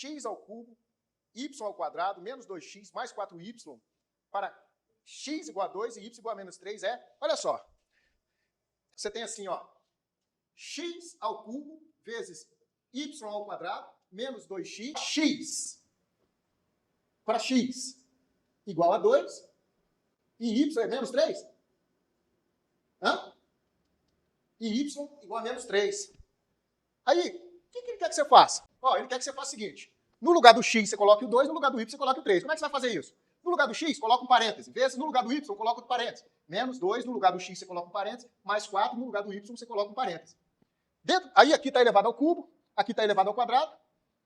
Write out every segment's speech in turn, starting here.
x ao cubo, y ao quadrado, menos 2x, mais 4y, para x igual a 2 e y igual a menos 3 olha só, você tem assim, ó, x ao cubo vezes y ao quadrado, menos 2x, x para x igual a 2 e y é menos 3. E y igual a menos 3. Aí, o que ele quer que você faça? Ó, ele quer que você faça o seguinte, no lugar do x você coloque o 2, no lugar do y você coloque o 3. Como é que você vai fazer isso? No lugar do x, coloca um parêntese, vezes no lugar do y, coloca outro parêntese. Menos 2, no lugar do x você coloca um parêntese, mais 4, no lugar do y você coloca um parêntese. Aí aqui está elevado ao cubo, aqui está elevado ao quadrado,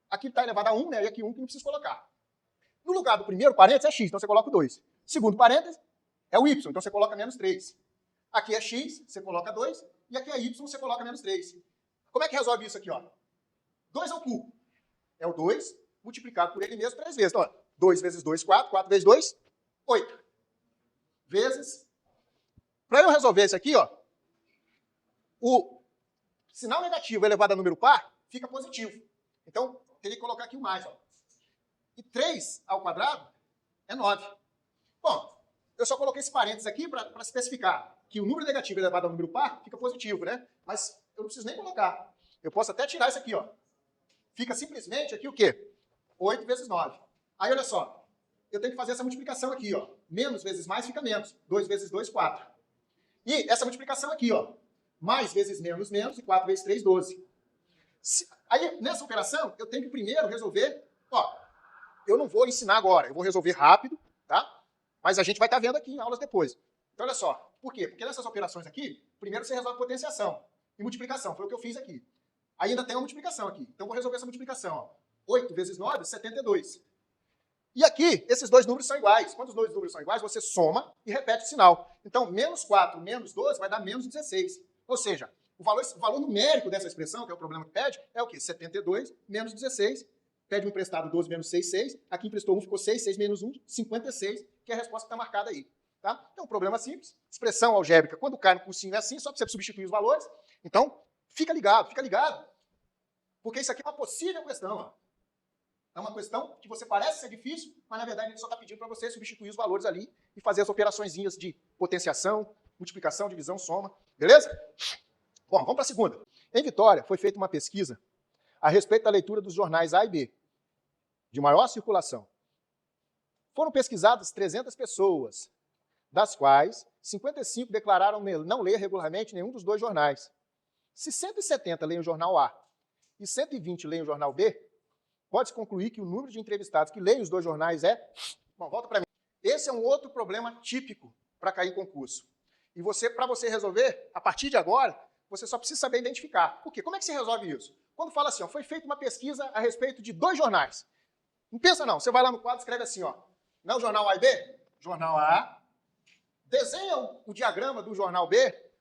aqui está elevado a 1, né? E aqui 1 que não precisa colocar. No lugar do primeiro parêntese é x, então você coloca o 2. Segundo parêntese é o y, então você coloca menos 3. Aqui é x, você coloca 2, e aqui é y, você coloca menos 3. Como é que resolve isso aqui, ó? 2 ao cubo é o 2, multiplicado por ele mesmo 3 vezes. Então, ó, 2 vezes 2, 4, 4 vezes 2, 8. Vezes... Para eu resolver isso aqui, ó, o sinal negativo elevado a número par fica positivo. Então, teria que colocar aqui o mais, ó. E 3 ao quadrado é 9. Bom, eu só coloquei esse parênteses aqui para especificar que o número negativo elevado ao número par fica positivo, né? Mas eu não preciso nem colocar. Eu posso até tirar isso aqui, ó. Fica simplesmente aqui o quê? 8 vezes 9. Aí, olha só. Eu tenho que fazer essa multiplicação aqui, ó. Menos vezes mais fica menos. 2 vezes 2, 4. E essa multiplicação aqui, ó. Mais vezes menos, menos. E 4 vezes 3, 12. Aí, nessa operação, eu tenho que primeiro resolver... Ó, eu não vou ensinar agora. Eu vou resolver rápido, tá? Mas a gente vai estar vendo aqui em aulas depois. Então, olha só. Por quê? Porque nessas operações aqui, primeiro você resolve potenciação e multiplicação. Foi o que eu fiz aqui. Aí ainda tem uma multiplicação aqui. Então, vou resolver essa multiplicação. Ó. 8 vezes 9, 72. E aqui, esses dois números são iguais. Quando os dois números são iguais, você soma e repete o sinal. Então, menos 4 menos 12 vai dar menos 16. Ou seja, o valor numérico dessa expressão, que é o problema que pede, é o quê? 72 menos 16. Pede um emprestado 12 menos 6, 6. Aqui emprestou 1, ficou 6. 6 menos 1, 56, que é a resposta que está marcada aí. Tá? Então, problema simples. Expressão algébrica, quando cai no cursinho é assim, só para você substituir os valores. Então, fica ligado. Porque isso aqui é uma possível questão. Ó. É uma questão que você parece ser difícil, mas na verdade ele só está pedindo para você substituir os valores ali e fazer as operaçõezinhas de potenciação, multiplicação, divisão, soma. Beleza? Bom, vamos para a segunda. Em Vitória, foi feita uma pesquisa a respeito da leitura dos jornais A e B, de maior circulação. Foram pesquisadas 300 pessoas, das quais 55 declararam não ler regularmente nenhum dos dois jornais. Se 170 leem o jornal A e 120 leem o jornal B, pode-se concluir que o número de entrevistados que leem os dois jornais é... Bom, volta para mim. Esse é um outro problema típico para cair em concurso. E para você resolver, a partir de agora, você só precisa saber identificar. Por quê? Como é que se resolve isso? Quando fala assim, ó, foi feita uma pesquisa a respeito de dois jornais. Não pensa não, você vai lá no quadro e escreve assim, ó. Não é o jornal A e B? Jornal A. Desenha o diagrama do jornal B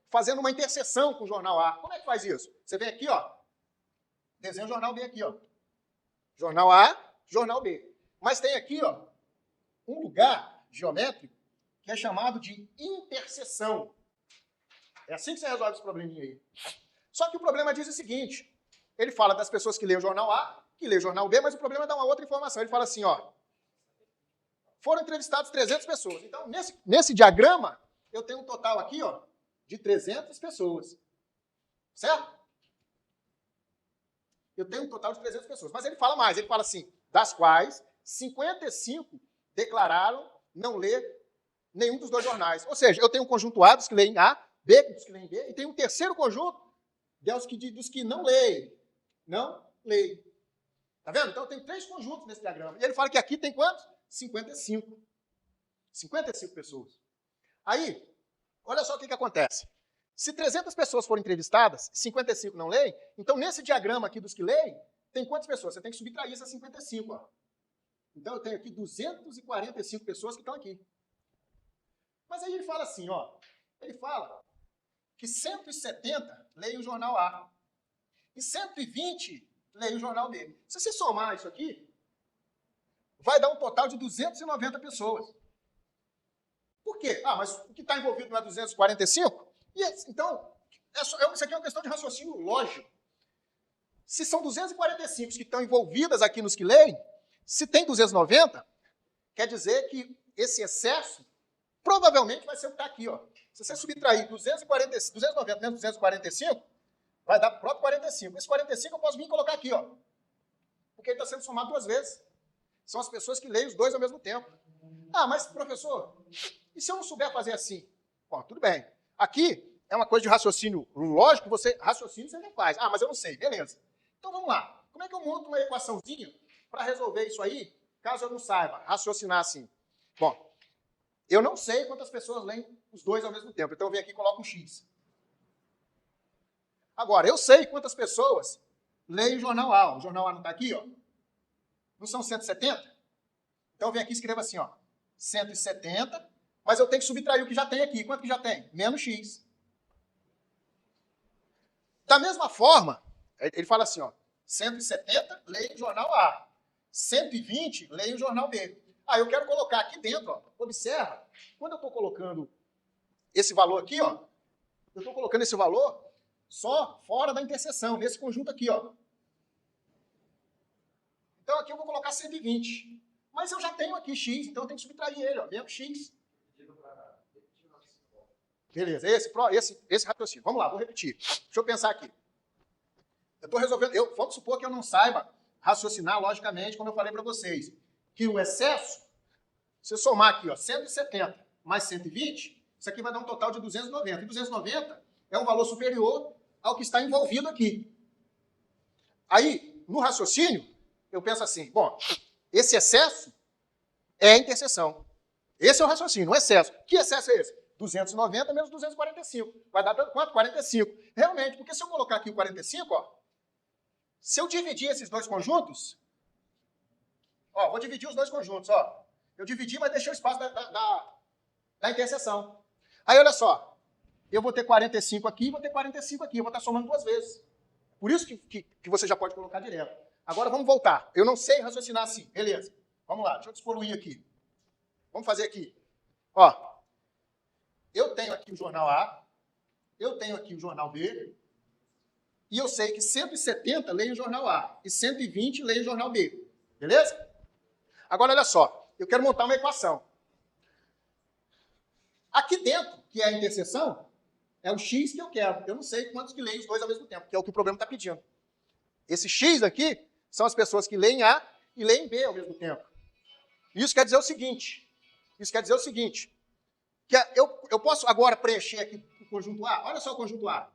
fazendo uma interseção com o jornal A. Como é que faz isso? Você vem aqui, ó. Desenha o jornal B aqui, ó. Jornal A, jornal B. Mas tem aqui, ó, um lugar geométrico que é chamado de interseção. É assim que você resolve esse probleminha aí. Só que o problema diz o seguinte, ele fala das pessoas que leem o jornal A, que leem o jornal B, mas o problema dá uma outra informação. Ele fala assim, ó, foram entrevistados 300 pessoas. Então, nesse diagrama, eu tenho um total aqui, ó, de 300 pessoas. Certo? Eu tenho um total de 300 pessoas. Mas ele fala mais, ele fala assim, das quais 55 declararam não ler nenhum dos dois jornais. Ou seja, eu tenho um conjunto A dos que leem A, B dos que leem B, e tem um terceiro conjunto dos que não leem. Não leem. Tá vendo? Então eu tenho 3 conjuntos nesse diagrama. E ele fala que aqui tem quantos? 55. 55 pessoas. Aí, olha só o que acontece. Se 300 pessoas forem entrevistadas, 55 não leem, então nesse diagrama aqui dos que leem, tem quantas pessoas? Você tem que subtrair essas 55. Ó. Então eu tenho aqui 245 pessoas que estão aqui. Mas aí ele fala assim, ó, ele fala que 170 leem o jornal A e 120 leem o jornal B. Se você somar isso aqui, vai dar um total de 290 pessoas. Por quê? Ah, mas o que está envolvido não é 245? Então, isso aqui é uma questão de raciocínio lógico. Se são 245 que estão envolvidas aqui nos que leem, se tem 290, quer dizer que esse excesso provavelmente vai ser o que está aqui. Ó. Se você subtrair 290 menos 245, vai dar o próprio 45. Esse 45 eu posso vir e colocar aqui, ó, porque ele está sendo somado duas vezes. São as pessoas que leem os dois ao mesmo tempo. Ah, mas, professor, e se eu não souber fazer assim? Bom, tudo bem. Aqui é uma coisa de raciocínio lógico, raciocínio você já faz. Ah, mas eu não sei, beleza. Então vamos lá. Como é que eu monto uma equaçãozinha para resolver isso aí, caso eu não saiba raciocinar assim? Bom, eu não sei quantas pessoas leem os dois ao mesmo tempo, então eu venho aqui e coloco um X. Agora, eu sei quantas pessoas leem o jornal A. O jornal A não está aqui, ó. Não são 170? Então eu venho aqui e escrevo assim, ó, 170, mas eu tenho que subtrair o que já tem aqui. Quanto que já tem? Menos X. Da mesma forma, ele fala assim, ó, 170, leia o jornal A. 120, leia o jornal B. Ah, eu quero colocar aqui dentro, ó, observa, quando eu estou colocando esse valor aqui, ó, eu estou colocando esse valor só fora da interseção, nesse conjunto aqui, ó. Então aqui eu vou colocar 120. Mas eu já tenho aqui X, então eu tenho que subtrair ele, ó, menos X. Beleza, esse raciocínio. Vamos lá, vou repetir. Deixa eu pensar aqui. Eu estou resolvendo, vamos supor que eu não saiba raciocinar logicamente, como eu falei para vocês, que o excesso, se eu somar aqui, ó, 170 mais 120, isso aqui vai dar um total de 290. E 290 é um valor superior ao que está envolvido aqui. Aí, no raciocínio, eu penso assim, bom, esse excesso é a interseção. Esse é o raciocínio, o excesso. Que excesso é esse? 290 menos 245. Vai dar quanto? 45. Realmente, porque se eu colocar aqui o 45, ó, se eu dividir esses dois conjuntos, ó, vou dividir os dois conjuntos, ó. Eu dividi, mas deixei o espaço da interseção. Aí, olha só, eu vou ter 45 aqui e vou ter 45 aqui. Eu vou estar somando duas vezes. Por isso que você já pode colocar direto. Agora, vamos voltar. Eu não sei raciocinar assim. Beleza. Vamos lá, deixa eu despoluir aqui. Vamos fazer aqui. Ó, eu tenho aqui o jornal A, eu tenho aqui o jornal B, e eu sei que 170 leem o jornal A e 120 leem o jornal B. Beleza? Agora, olha só, eu quero montar uma equação. Aqui dentro, que é a interseção, é o X que eu quero. Eu não sei quantos que leem os dois ao mesmo tempo, que é o que o problema está pedindo. Esse X aqui são as pessoas que leem A e leem B ao mesmo tempo. Isso quer dizer o seguinte, que eu posso agora preencher aqui o conjunto A. Olha só o conjunto A.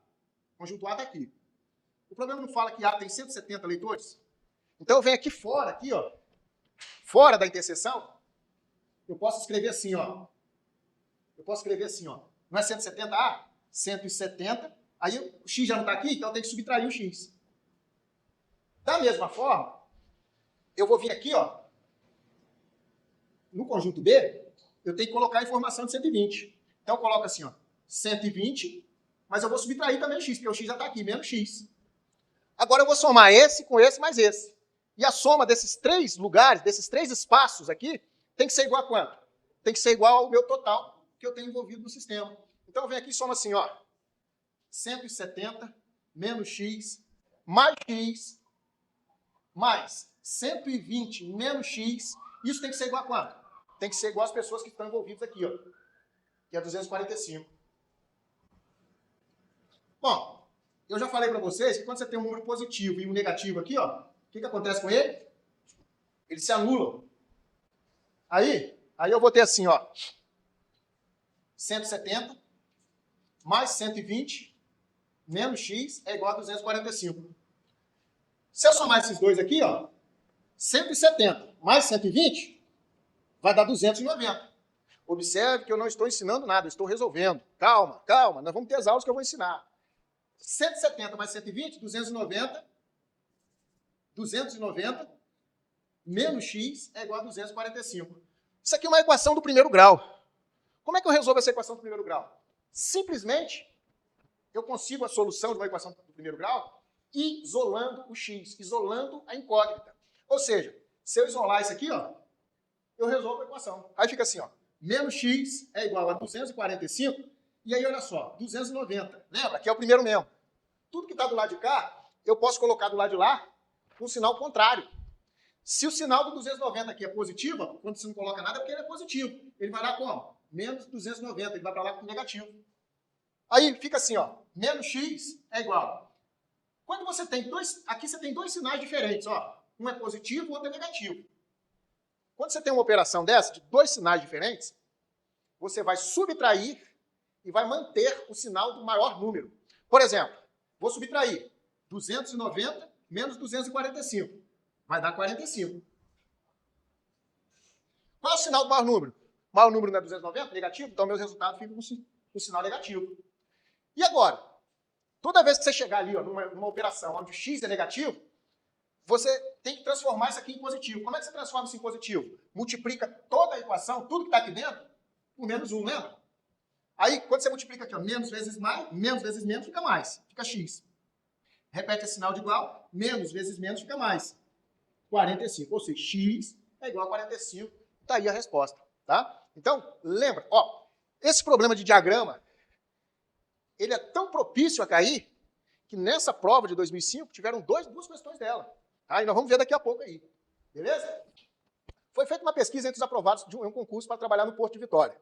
O conjunto A está aqui. O problema não fala que A tem 170 leitores? Então eu venho aqui fora, aqui, ó, fora da interseção, eu posso escrever assim, ó. Não é 170A? 170. Aí o X já não está aqui, então eu tenho que subtrair o X. Da mesma forma, eu vou vir aqui, ó, no conjunto B, eu tenho que colocar a informação de 120. Então eu coloco assim, ó, 120, mas eu vou subtrair também o X, porque o X já está aqui, menos X. Agora eu vou somar esse com esse mais esse. E a soma desses três lugares, desses três espaços aqui, tem que ser igual a quanto? Tem que ser igual ao meu total que eu tenho envolvido no sistema. Então eu venho aqui e somo assim, ó, 170 menos X, mais 120 menos X, isso tem que ser igual a quanto? Tem que ser igual às pessoas que estão envolvidas aqui, ó, que é 245. Bom, eu já falei para vocês que quando você tem um número positivo e um negativo aqui, ó, o que acontece com ele? Eles se anulam. Aí eu vou ter assim, ó, 170 mais 120 menos X é igual a 245. Se eu somar esses dois aqui, ó, 170 mais 120 vai dar 290. Observe que eu não estou ensinando nada, eu estou resolvendo. Calma, nós vamos ter as aulas que eu vou ensinar. 170 mais 120, 290 menos X é igual a 245. Isso aqui é uma equação do primeiro grau. Como é que eu resolvo essa equação do primeiro grau? Simplesmente, eu consigo a solução de uma equação do primeiro grau isolando o X, isolando a incógnita. Ou seja, se eu isolar isso aqui, ó, eu resolvo a equação. Aí fica assim, ó, menos X é igual a 245, e aí olha só, 290. Lembra? Aqui é o primeiro mesmo. Tudo que está do lado de cá eu posso colocar do lado de lá um sinal contrário. Se o sinal do 290 aqui é positivo, quando você não coloca nada, é porque ele é positivo. Ele vai dar como? Menos 290, ele vai para lá com negativo. Aí fica assim, ó, menos x é igual. Quando você tem dois, aqui você tem dois sinais diferentes, ó. Um é positivo, o outro é negativo. Quando você tem uma operação dessa, de dois sinais diferentes, você vai subtrair e vai manter o sinal do maior número. Por exemplo, vou subtrair 290 menos 245. Vai dar 45. Qual é o sinal do maior número? O maior número não é 290? Negativo? Então, meus resultados ficam com sinal negativo. E agora? Toda vez que você chegar ali, ó, numa operação onde x é negativo, você tem que transformar isso aqui em positivo. Como é que você transforma isso em positivo? Multiplica toda a equação, tudo que está aqui dentro, por menos 1, lembra? Aí, quando você multiplica aqui, ó, menos vezes mais, menos vezes menos, fica mais. Fica x. Repete esse sinal de igual, menos vezes menos, fica mais. 45. Ou seja, x é igual a 45. Está aí a resposta. Tá? Então, lembra, ó, esse problema de diagrama, ele é tão propício a cair, que nessa prova de 2005 tiveram duas questões dela. Tá? E nós vamos ver daqui a pouco aí. Beleza? Foi feita uma pesquisa entre os aprovados de um concurso para trabalhar no Porto de Vitória,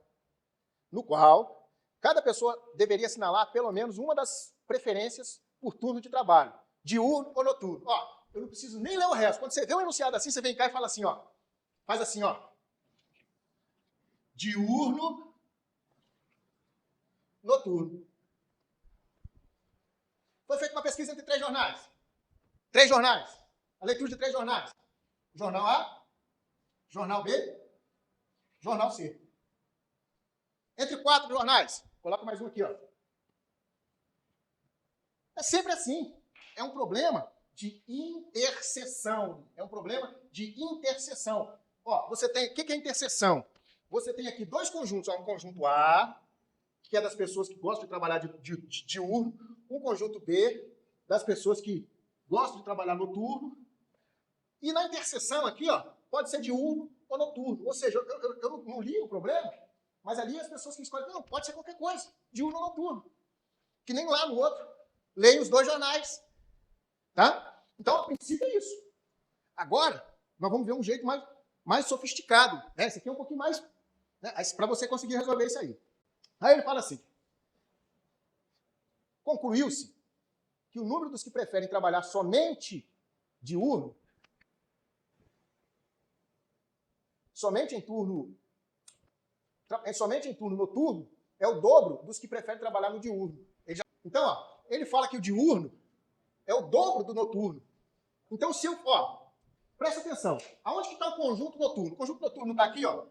no qual cada pessoa deveria assinalar pelo menos uma das preferências por turno de trabalho, diurno ou noturno. Ó, eu não preciso nem ler o resto. Quando você vê um enunciado assim, você vem cá e fala assim, ó. Faz assim, ó. Diurno, noturno. Foi feita uma pesquisa entre 3 jornais. 3 jornais. A leitura de 3 jornais. Jornal A, Jornal B, Jornal C. Entre 4 jornais. Coloca mais um aqui, ó. É sempre assim. É um problema de interseção. É um problema de interseção. Ó, você tem... O que é interseção? Você tem aqui dois conjuntos. Ó, um conjunto A, que é das pessoas que gostam de trabalhar de diurno. Um conjunto B, das pessoas que gostam de trabalhar noturno. E na interseção aqui, ó, pode ser diurno ou noturno. Ou seja, eu não li o problema, mas ali as pessoas que escolhem, não, pode ser qualquer coisa, diurno ou noturno. Que nem lá no outro. Leia os 2 jornais. Tá? Então, a princípio é isso. Agora, nós vamos ver um jeito mais sofisticado. Né? Esse aqui é um pouquinho mais... Né? Para você conseguir resolver isso aí. Aí ele fala assim, concluiu-se que o número dos que preferem trabalhar somente diurno, somente em turno noturno, é o dobro dos que preferem trabalhar no diurno. Então, ó, ele fala que o diurno é o dobro do noturno. Então, se eu... Ó, presta atenção. Aonde que está o conjunto noturno? O conjunto noturno está aqui, ó.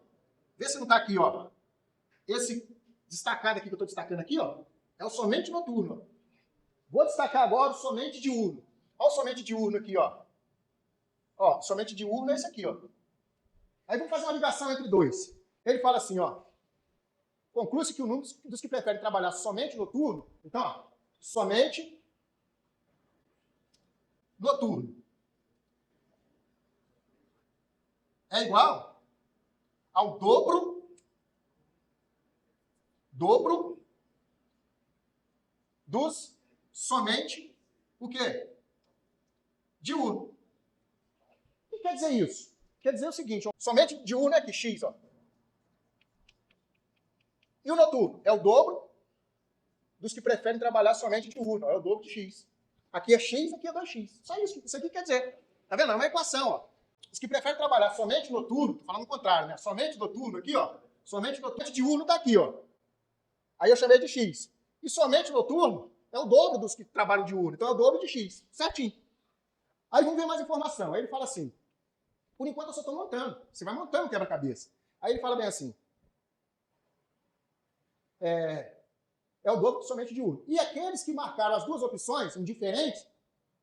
Vê se não está aqui, ó. Esse destacado aqui que eu estou destacando aqui, ó, é o somente noturno. Vou destacar agora o somente diurno. Olha o somente diurno aqui, ó. Ó, somente diurno é esse aqui, ó. Aí vamos fazer uma ligação entre dois. Ele fala assim, ó. Conclui-se que o número dos que preferem trabalhar somente noturno, então, ó, somente noturno é igual ao dobro dos somente o quê? Diurno. O que quer dizer isso? Quer dizer o seguinte, ó, somente diurno é aqui, x, ó. E o noturno é o dobro dos que preferem trabalhar somente diurno, ó, é o dobro de x. Aqui é x, aqui é 2x. Só isso. Isso aqui quer dizer. Tá vendo? É uma equação, ó. Os que preferem trabalhar somente noturno, tô falando o contrário, né? Somente noturno aqui, ó. Somente noturno, diurno tá aqui, ó. Aí eu chamei de x. E somente noturno é o dobro dos que trabalham diurno. Então é o dobro de x. Certinho. Aí vamos ver mais informação. Aí ele fala assim, por enquanto eu só estou montando. Você vai montando o quebra-cabeça. Aí ele fala bem assim, é o dobro somente diurno. E aqueles que marcaram as duas opções indiferentes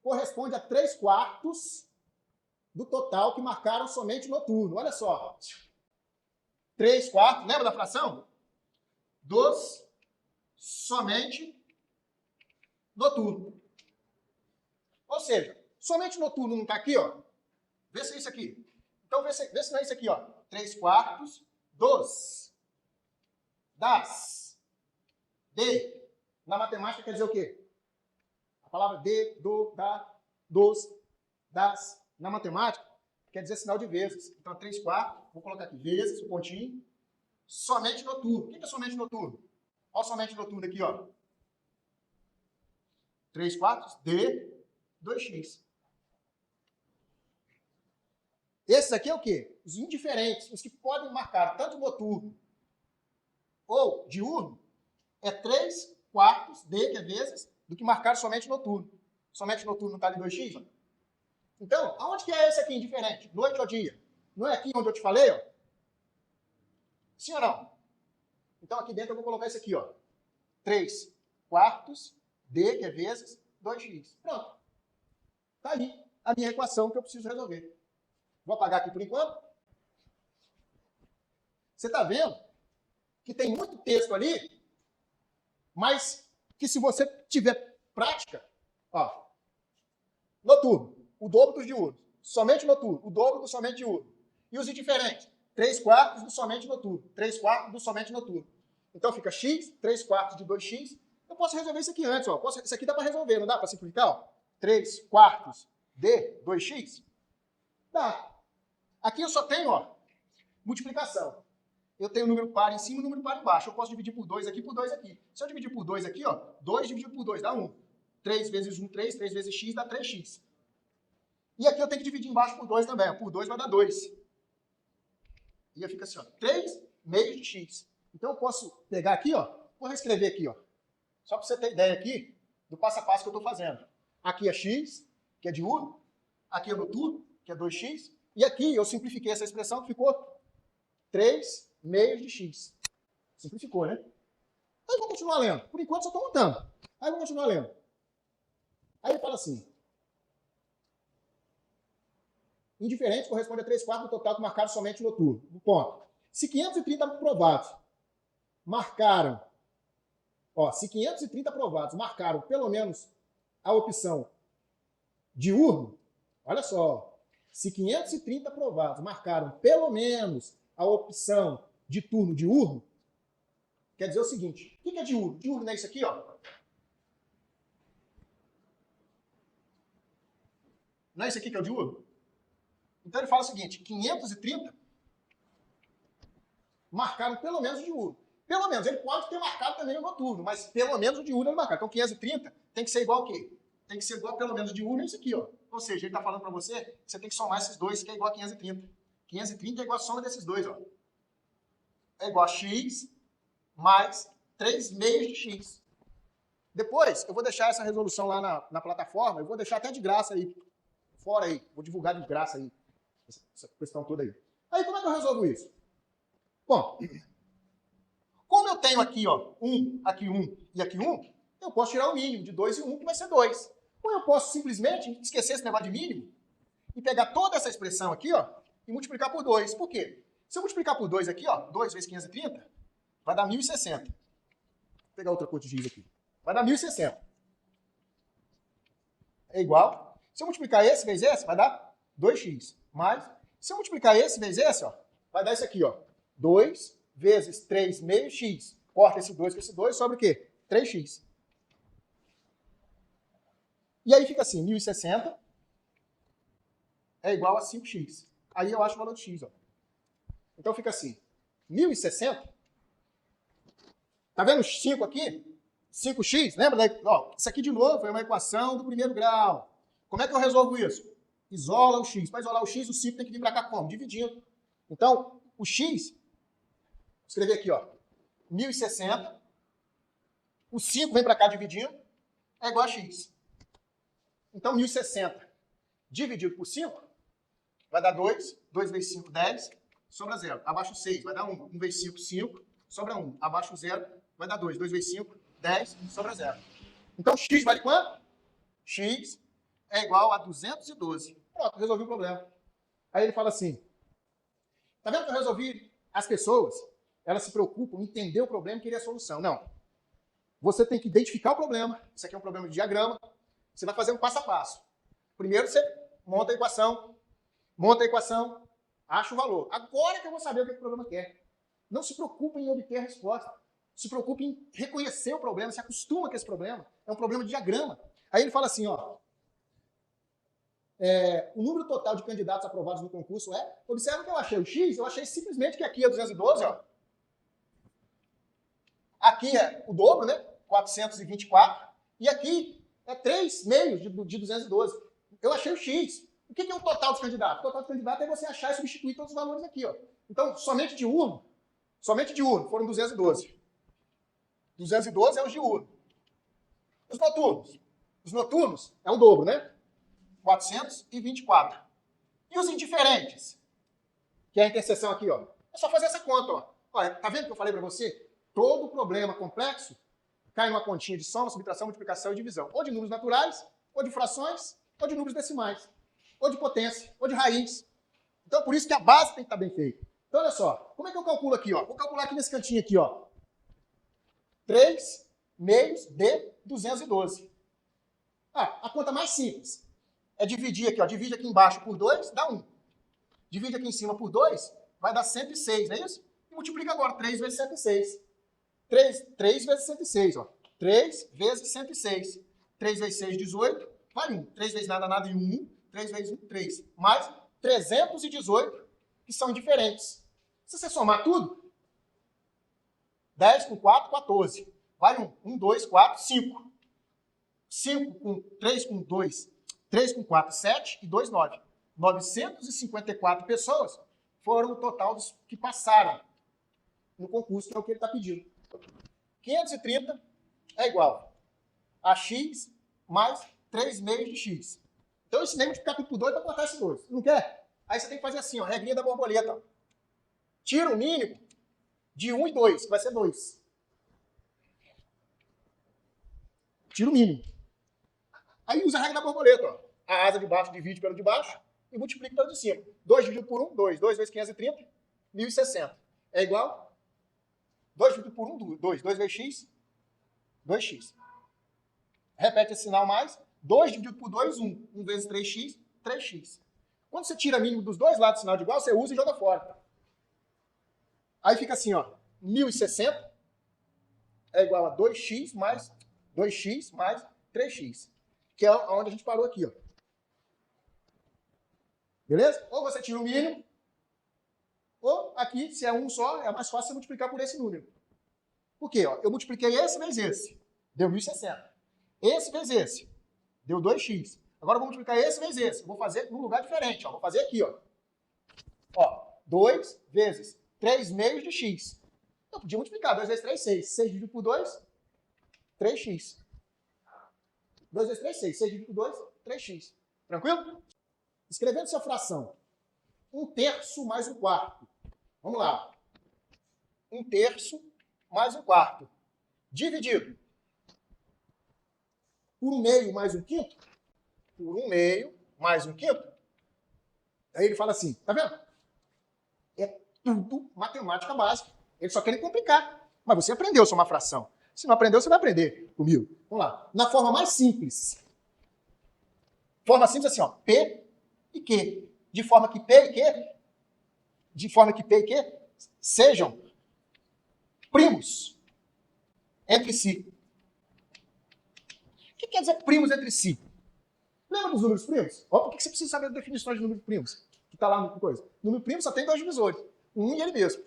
corresponde a 3/4 do total que marcaram somente noturno. Olha só. 3/4, lembra da fração? Dos somente noturno. Ou seja, somente noturno não está aqui, ó. Vê se é isso aqui. Então, vê se não é isso aqui, ó. 3/4 dos, das, de. Na matemática quer dizer o quê? A palavra de, do, da, dos, das. Na matemática, quer dizer sinal de vezes. Então, 3/4, vou colocar aqui, vezes, o pontinho, somente noturno. O que é somente noturno? Olha o somente noturno aqui, ó. 3/4 de 2x. Esses aqui é o quê? Os indiferentes, os que podem marcar tanto noturno ou diurno, é 3/4 de, que é vezes, do que marcar somente noturno. Somente noturno está ali 2x, ó. Então, aonde que é esse aqui indiferente? Noite ou dia? Não é aqui onde eu te falei, ó? Sim ou não? Então, aqui dentro eu vou colocar isso aqui, ó. 3/4 de, que é vezes, 2x. Pronto. Tá aí a minha equação que eu preciso resolver. Vou apagar aqui por enquanto. Você está vendo que tem muito texto ali, mas que se você tiver prática, ó, noturno, o dobro dos diurnos. Somente noturno, o dobro do somente diurno. E os indiferentes? 3/4 do somente noturno. 3/4 do somente noturno. Então fica x, 3/4 de 2x. Eu posso resolver isso aqui antes, ó. Isso aqui dá para resolver, não dá para simplificar? Ó? 3/4 de 2x? Dá. Aqui eu só tenho, ó, multiplicação. Eu tenho o número par em cima e o número par embaixo. Eu posso dividir por 2 aqui, por 2 aqui. Se eu dividir por 2 aqui, ó, 2 dividido por 2 dá 1. 3 vezes 1, 3. 3 vezes x dá 3x. E aqui eu tenho que dividir embaixo por 2 também. Por 2 vai dar 2. E aí fica assim, ó, 3 meios de x. Então eu posso pegar aqui, ó, vou reescrever aqui, ó. Só para você ter ideia aqui do passo a passo que eu estou fazendo. Aqui é x, que é diurno. Aqui é noturno, que é 2x. E aqui eu simplifiquei essa expressão, que ficou 3 meios de x. Simplificou, né? Aí vamos continuar lendo. Por enquanto só estou montando. Aí vamos continuar lendo. Aí ele fala assim. Indiferente corresponde a 3/4 do total que marcaram somente noturno. Ponto. Se 530 aprovados marcaram, ó, se 530 aprovados marcaram pelo menos a opção diurno, olha só, se 530 aprovados marcaram pelo menos a opção de turno diurno, quer dizer o seguinte, o que é diurno? Diurno é isso aqui, ó. Não é isso aqui que é o diurno? Então ele fala o seguinte, 530 marcaram pelo menos o diurno. Pelo menos, ele pode ter marcado também o noturno, mas pelo menos o diurno ele marcado. Então 530 tem que ser igual ao quê? Tem que ser igual pelo menos o diurno é isso aqui, ó. Ou seja, ele está falando para você que você tem que somar esses dois, que é igual a 530. 530 é igual a soma desses dois, ó. É igual a x mais 3 meios de x. Depois, eu vou deixar essa resolução lá na plataforma, eu vou deixar até de graça aí, fora aí, vou divulgar de graça aí, essa questão toda aí. Aí, como é que eu resolvo isso? Bom, como eu tenho aqui, ó, 1 e aqui 1, eu posso tirar o mínimo de 2 e 1, que vai ser 2. Ou eu posso simplesmente esquecer esse negócio de mínimo e pegar toda essa expressão aqui, ó, e multiplicar por 2. Por quê? Se eu multiplicar por 2 aqui, ó, 2 vezes 530, vai dar 1060. Vou pegar outra cor de giz aqui. Vai dar 1060. É igual. Se eu multiplicar esse vezes esse, vai dar 2x. Mais, se eu multiplicar esse vezes esse, ó, vai dar isso aqui, ó. 2 vezes 3 meio x. Corta esse 2 com esse 2, sobra o quê? 3x. E aí fica assim, 1060 é igual a 5x. Aí eu acho o valor de x, ó. Então fica assim, 1060, tá vendo 5 aqui? 5x, lembra? Ó, isso aqui de novo é uma equação do primeiro grau. Como é que eu resolvo isso? Isola o x. Para isolar o x, o 5 tem que vir para cá como? Dividindo. Então, o x, vou escrever aqui, ó, 1060, o 5 vem para cá dividindo, é igual a x. Então, 1060 dividido por 5 vai dar 2. 2 vezes 5, 10, sobra 0. Abaixo 6, vai dar 1. 1 vezes 5, 5, sobra 1. Abaixo 0, vai dar 2. 2 vezes 5, 10, sobra 0. Então, x vale quanto? X é igual a 212. Pronto, resolvi o problema. Aí ele fala assim, tá vendo que eu resolvi? As pessoas, elas se preocupam em entender o problema e querer a solução. Não. Você tem que identificar o problema. Isso aqui é um problema de diagrama. Você vai fazer um passo a passo. Primeiro você monta a equação, acha o valor. Agora que eu vou saber o que o problema quer. Não se preocupe em obter a resposta. Se preocupe em reconhecer o problema, se acostuma com esse problema. É um problema de diagrama. Aí ele fala assim, ó. o número total de candidatos aprovados no concurso é... Observa que eu achei o X, eu achei simplesmente que aqui é 212, ó. Aqui é o dobro, né? 424. E aqui é 3 meios de 212. Eu achei o X. O que é o total dos candidatos? O total dos candidatos é você achar e substituir todos os valores aqui, ó. Então, somente diurno foram 212. 212 é os diurnos. Os noturnos. Os noturnos é o dobro, né? 424. E os indiferentes? Que é a interseção aqui, ó. É só fazer essa conta, ó. Olha, tá vendo que eu falei para você? Todo problema complexo cai numa continha de soma, subtração, multiplicação e divisão. Ou de números naturais, ou de frações, ou de números decimais. Ou de potência, ou de raiz. Então, por isso que a base tem que estar bem feita. Então, olha só. Como é que eu calculo aqui, ó? Vou calcular aqui nesse cantinho aqui, ó. 3 meios de 212. A conta mais simples é dividir aqui, ó. Divide aqui embaixo por 2, dá 1. Divide aqui em cima por 2, vai dar 106, não é isso? E multiplica agora, 3 vezes 106. 3 vezes 106, ó. 3 vezes 106. 3 vezes 6, 18. Vai 1. 3 vezes nada, nada e 1. 3 vezes 1, 3. Mais 318, que são indiferentes. Se você somar tudo, 10 com 4, 14. Vai 1. 1, 2, 4, 5. 5 com 3 com 2. 3 com 4, 7 e 2, 9. 954 pessoas foram o total dos que passaram no concurso, que é o que ele está pedindo. 530 é igual a x mais 3 meios de x. Então eu ensinei multiplicar tudo por 2 para cortar esse 2. Não quer? Aí você tem que fazer assim, ó, regrinha da borboleta. Ó. Tira o mínimo de 1 e 2, que vai ser 2. Tira o mínimo. Aí usa a regra da borboleta. Ó. A asa de baixo divide pelo de baixo e multiplica pelo de cima. 2 dividido por 1, 2. 2 vezes 530, 1060. É igual 2 dividido por 1, 2. 2 vezes x, 2x. Repete esse sinal mais. 2 dividido por 2, 1. 1 vezes 3x, 3x. Quando você tira mínimo dos dois lados do sinal de igual, você usa e joga fora. Aí fica assim, ó. 1060 é igual a 2x mais 3x. Que é onde a gente parou aqui, ó. Beleza? Ou você tira o mínimo, ou aqui, se é um só, é mais fácil você multiplicar por esse número. Por quê? Ó, eu multipliquei esse vezes esse, deu 1060. Esse vezes esse, deu 2x. Agora eu vou multiplicar esse vezes esse. Eu vou fazer num lugar diferente. Ó. Vou fazer aqui, ó. 2 vezes 3 meios de x. Eu podia multiplicar. 2 vezes 3, 6. 6 dividido por 2, 3x. 2 vezes 3, 6. 6 dividido por 2, 3x. Tranquilo? Escrevendo sua fração. 1/3 mais 1/4. Vamos lá. 1/3 mais 1/4. Dividido por 1/2 mais 1/5. Por 1/2 mais 1/5. Aí ele fala assim, tá vendo? É tudo matemática básica. Eles só querem complicar. Mas você aprendeu a somar fração. Se não aprendeu, você vai aprender comigo. Vamos lá. Na forma mais simples. Forma simples assim, ó. P e Q. De forma que P e Q sejam primos entre si. O que quer dizer primos entre si? Lembra dos números primos? Ó, por que você precisa saber as definições de números primos? Que está lá no coisa. Número primo só tem dois divisores. Um e ele mesmo.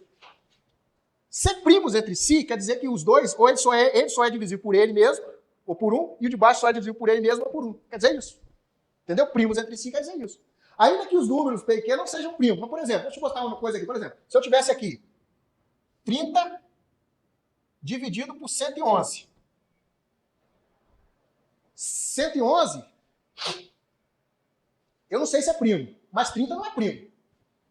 Ser primos entre si quer dizer que os dois, ou ele só é divisível por ele mesmo, ou por um, e o de baixo só é divisível por ele mesmo ou por um. Quer dizer isso. Entendeu? Primos entre si quer dizer isso. Ainda que os números P e Q não sejam primos. Mas, por exemplo, deixa eu botar uma coisa aqui. Por exemplo, se eu tivesse aqui 30 dividido por 111. 111, eu não sei se é primo, mas 30 não é primo.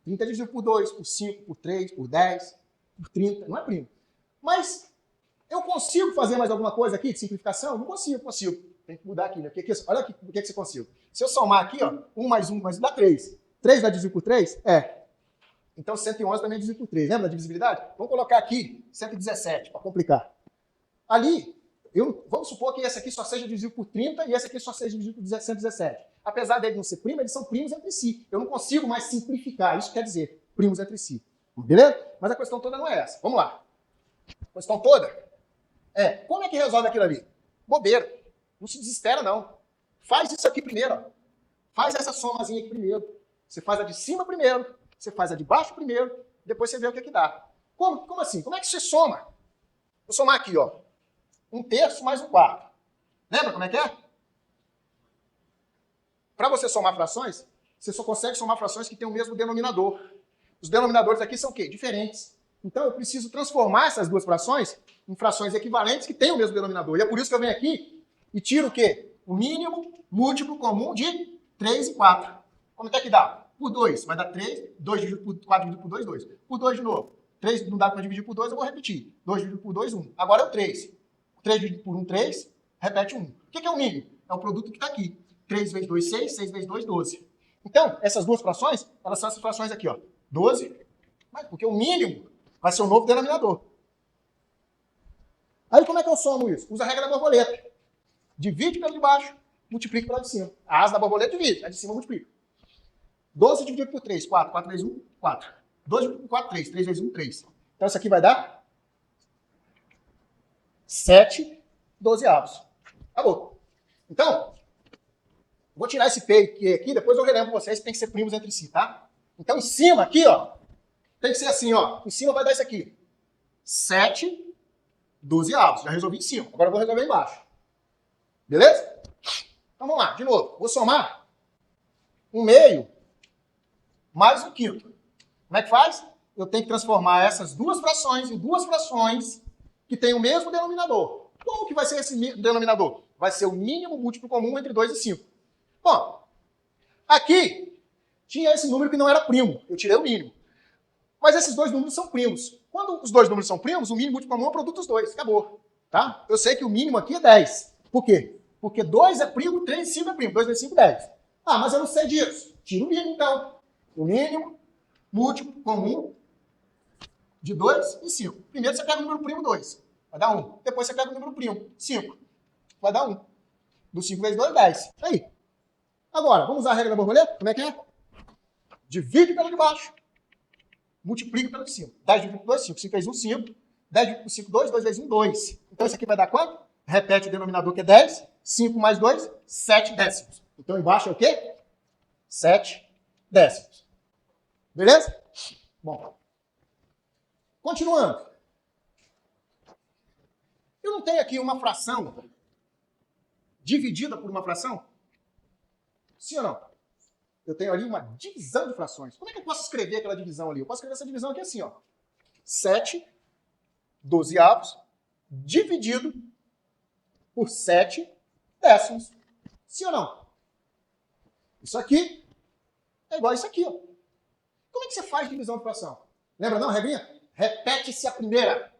30 é dividido por 2, por 5, por 3, por 10, por 30, não é primo. Mas eu consigo fazer mais alguma coisa aqui de simplificação? Não consigo. Tem que mudar aqui, né? Olha aqui o que você consigo. Se eu somar aqui, ó, 1 mais 1 dá 3. 3 vai dividir por 3? É. Então 111 também é dividido por 3. Lembra da divisibilidade? Vamos colocar aqui 117, para complicar. Ali, vamos supor que esse aqui só seja dividido por 30 e esse aqui só seja dividido por 117. Apesar dele não ser primo, eles são primos entre si. Eu não consigo mais simplificar. Isso quer dizer primos entre si. Beleza? Mas a questão toda não é essa. Vamos lá. A questão toda é, como é que resolve aquilo ali? Bobeira. Não se desespera, não. Faz isso aqui primeiro. Ó. Faz essa somazinha aqui primeiro. Você faz a de cima primeiro, você faz a de baixo primeiro, depois você vê o que dá. Como assim? Como é que você soma? Vou somar aqui, ó. 1/3 mais 1/4. Lembra como é que é? Para você somar frações, você só consegue somar frações que têm o mesmo denominador. Os denominadores aqui são o quê? Diferentes. Então eu preciso transformar essas duas frações em frações equivalentes que têm o mesmo denominador. E é por isso que eu venho aqui e tiro o quê? O mínimo múltiplo comum de 3 e 4. Como é que dá? Por 2 vai dar 3, 2 dividido por 4 dividido por 2, 2. Por 2 de novo. 3 não dá para dividir por 2, eu vou repetir. 2 dividido por 2, 1. Agora é o 3. 3 dividido por 1, 3. Repete 1. O que é o mínimo? É o produto que está aqui. 3 vezes 2, 6. 6 vezes 2, 12. Então, essas duas frações, elas são essas frações aqui, ó. 12. Mas porque o mínimo vai ser o novo denominador. Aí como é que eu somo isso? Usa a regra da borboleta. Divide pelo de baixo, multiplica pela de cima. A asa da borboleta divide, a de cima multiplica. 12 dividido por 3, 4. 4 vezes 1, 4. 12 dividido por 4, 3. 3 vezes 1, 3. Então isso aqui vai dar 7 dozeavos. Acabou. Então, vou tirar esse P aqui, depois eu relembro vocês que tem que ser primos entre si, tá? Então em cima aqui, ó, tem que ser assim, ó. Em cima vai dar isso aqui. 7 dozeavos. Já resolvi em cima. Agora eu vou resolver embaixo. Beleza? Então vamos lá, de novo. Vou somar 1/2 mais 1/5. Como é que faz? Eu tenho que transformar essas duas frações em duas frações que têm o mesmo denominador. Como que vai ser esse denominador? Vai ser o mínimo múltiplo comum entre 2 e 5. Bom, aqui tinha esse número que não era primo. Eu tirei o mínimo. Mas esses dois números são primos. Quando os dois números são primos, o mínimo múltiplo comum é o produto dos dois. Acabou. Tá? Eu sei que o mínimo aqui é 10. Por quê? Porque 2 é primo, 3 e 5 é primo. 2 vezes 5, 10. Ah, mas eu não sei disso. Tira o mínimo, então. O mínimo múltiplo comum de 2 e 5. Primeiro você pega o número primo 2. Vai dar 1. Depois você pega o número primo 5. Vai dar 1. Do 5 vezes 2, 10. Aí. Agora, vamos usar a regra da borboleta? Como é que é? Divide pelo de baixo. Multiplica pelo de cima. 10 dividido por 2, 5. 5 vezes 1, 5. 10 dividido por 5, 2. 2 vezes 1, 2. Então isso aqui vai dar quanto? Repete o denominador que é 10. 5 mais 2, 7 décimos. Então embaixo é o quê? 7 décimos. Beleza? Bom. Continuando. Eu não tenho aqui uma fração dividida por uma fração? Sim ou não? Eu tenho ali uma divisão de frações. Como é que eu posso escrever aquela divisão ali? Eu posso escrever essa divisão aqui assim, ó. 7 dozeavos dividido por 7 décimos. Sim ou não? Isso aqui é igual a isso aqui, ó. Como é que você faz divisão de fração? Lembra não, regrinha? Repete-se a primeira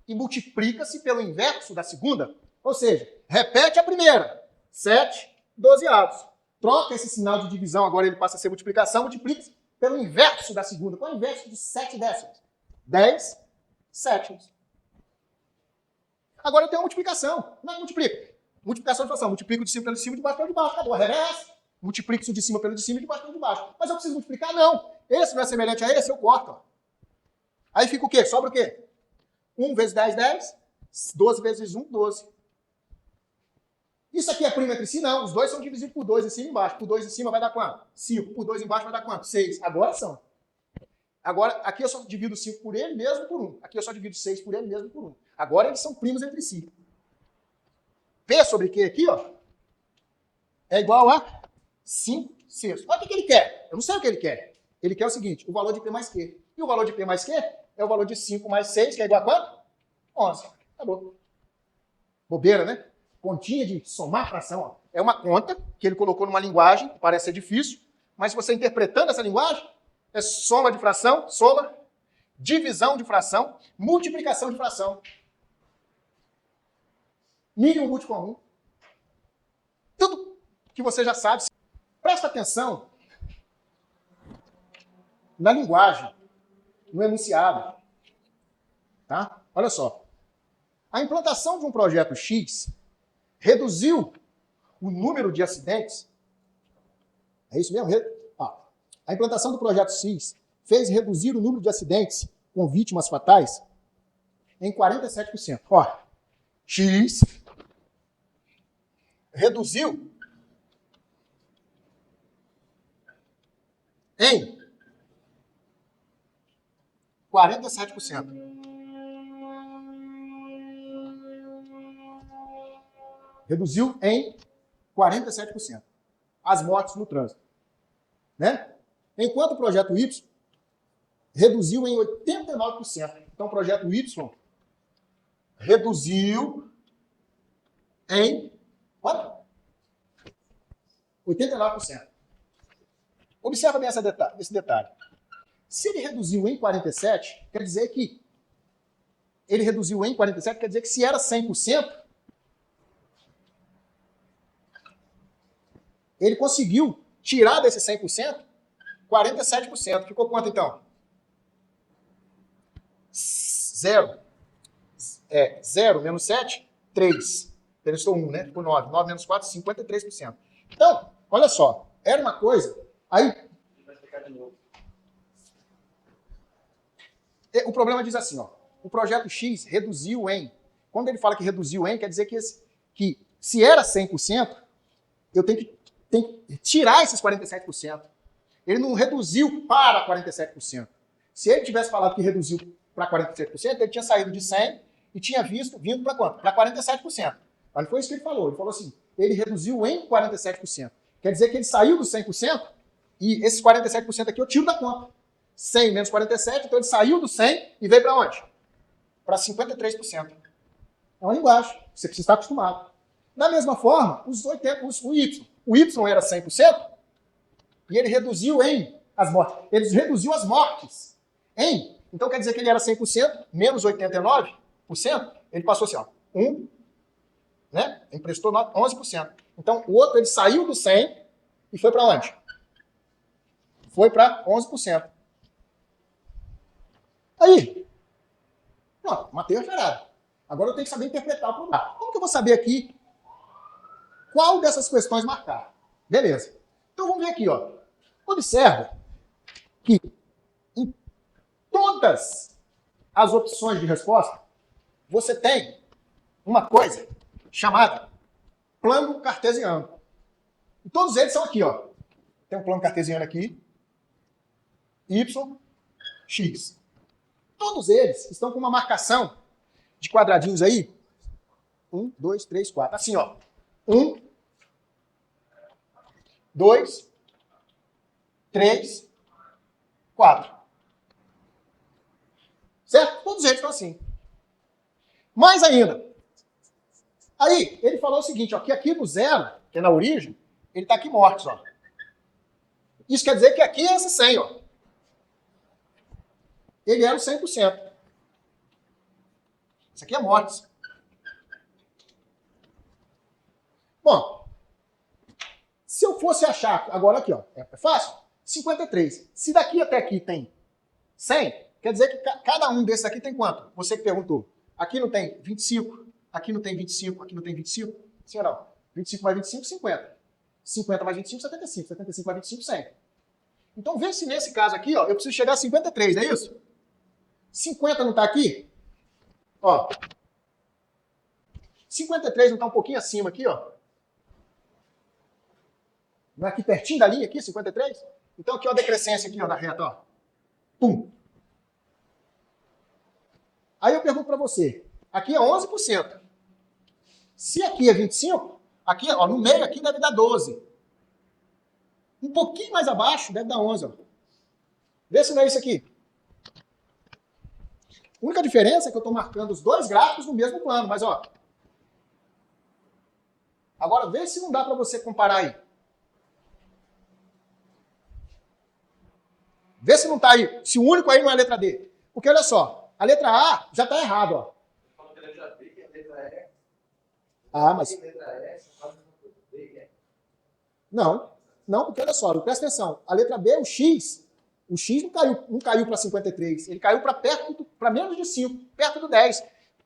e multiplica-se pelo inverso da segunda. Ou seja, repete a primeira. 7 dozeavos. Troca esse sinal de divisão, agora ele passa a ser multiplicação, multiplica-se pelo inverso da segunda. Qual é o inverso de 7 décimos? 10 sétimos. Agora eu tenho uma multiplicação. Como é que multiplica? Multiplicação de fração. Multiplico de cima pelo de cima, de baixo pelo de baixo. Acabou. A regra é essa. Multiplico isso de cima pelo de cima e de baixo pelo de baixo. Mas eu preciso multiplicar? Não. Esse não é semelhante a esse, eu corto. Ó. Aí fica o quê? Sobra o quê? 1 vezes 10, 10. 12 vezes 1, 12. Isso aqui é primo entre si? Não. Os dois são divididos por 2 em cima e embaixo. Por 2 em cima vai dar quanto? 5. Por 2 embaixo vai dar quanto? 6. Agora são. Agora, aqui eu só divido 5 por ele mesmo por 1. Aqui eu só divido 6 por ele mesmo por 1. Agora eles são primos entre si. P sobre Q aqui, ó, é igual a 5 sextos. Olha o que ele quer. Eu não sei o que ele quer. Ele quer o seguinte, o valor de P mais Q. E o valor de P mais Q é o valor de 5 mais 6, que é igual a quanto? 11. Acabou. Bobeira, né? Continha de somar fração. Ó. É uma conta que ele colocou numa linguagem, que parece ser difícil, mas se você interpretando essa linguagem, é soma de fração, soma, divisão de fração, multiplicação de fração. Mínimo múltiplo comum. Tudo que você já sabe. Presta atenção na linguagem, no enunciado. Tá? Olha só. A implantação de um projeto X reduziu o número de acidentes. É isso mesmo? A implantação do projeto X fez reduzir o número de acidentes com vítimas fatais em 47%. Ó, X reduziu em 47%. Reduziu em 47% as mortes no trânsito. Né? Enquanto o projeto Y reduziu em 89%. Então, o projeto Y reduziu em quanto? 89%. Observa bem esse detalhe. Se ele reduziu em 47, quer dizer que se era 100%, ele conseguiu tirar desse 100%, 47%. Ficou quanto, então? 0 menos 7, 3. Restou 1, né? Ficou 9. 9 menos 4, 53%. Então, olha só. Era uma coisa... Aí... O problema diz assim, ó. O projeto X reduziu em... Quando ele fala que reduziu em, quer dizer que se era 100%, eu tenho que tirar esses 47%. Ele não reduziu para 47%. Se ele tivesse falado que reduziu para 47%, ele tinha saído de 100 e tinha vindo para quanto? Para 47%. Mas não foi isso que ele falou. Ele falou assim, ele reduziu em 47%. Quer dizer que ele saiu dos 100% e esses 47% aqui eu tiro da conta. 100 menos 47, então ele saiu do 100 e veio para onde? Para 53%. É uma linguagem, você precisa estar acostumado. Da mesma forma, o Y. O Y era 100% e ele reduziu em as mortes. Ele reduziu as mortes em. Então quer dizer que ele era 100% menos 89%. Ele passou assim, ó, 1, né? Emprestou 11%. Então o outro ele saiu do 100 e foi para onde? Foi para 11%. Aí, pronto, matei a charada. Agora eu tenho que saber interpretar o problema. Como que eu vou saber aqui qual dessas questões marcar? Beleza. Então vamos ver aqui, ó. Observa que em todas as opções de resposta, você tem uma coisa chamada plano cartesiano. E todos eles são aqui, ó. Tem um plano cartesiano aqui, Y, X. Todos eles estão com uma marcação de quadradinhos aí. 1, 2, 3, 4. Assim, ó. 1, 2, 3, 4. Certo? Todos eles estão assim. Mais ainda. Aí, ele falou o seguinte, ó, que aqui no 0, que é na origem, ele está aqui mortos, ó. Isso quer dizer que aqui é esse 100, ó. Ele era o 100%. Isso aqui é mortes. Bom, se eu fosse achar, agora aqui, ó, é fácil, 53. Se daqui até aqui tem 100, quer dizer que cada um desses aqui tem quanto? Você que perguntou. Aqui não tem 25, aqui não tem 25, aqui não tem 25. Sim ou não? 25 mais 25, 50. 50 mais 25, 75. 75 mais 25, 100. Então, vê se nesse caso aqui, ó, eu preciso chegar a 53, não é isso? 50 não está aqui? Ó. 53 não está um pouquinho acima aqui, ó? Não é aqui pertinho da linha aqui, 53? Então aqui, ó, a decrescência aqui, ó, da reta, ó. Pum. Aí eu pergunto para você, aqui é 11%. Se aqui é 25, aqui, ó, no meio aqui deve dar 12. Um pouquinho mais abaixo deve dar 11, ó. Vê se não é isso aqui. A única diferença é que eu estou marcando os dois gráficos no mesmo plano, mas ó. Agora vê se não dá para você comparar aí. Vê se não está aí, se o único aí não é a letra D. Porque olha só, a letra A já está errado, ó. Ah, mas... Não, porque olha só, presta atenção. A letra B, o X não caiu para 53, ele caiu para menos de 5, perto do 10.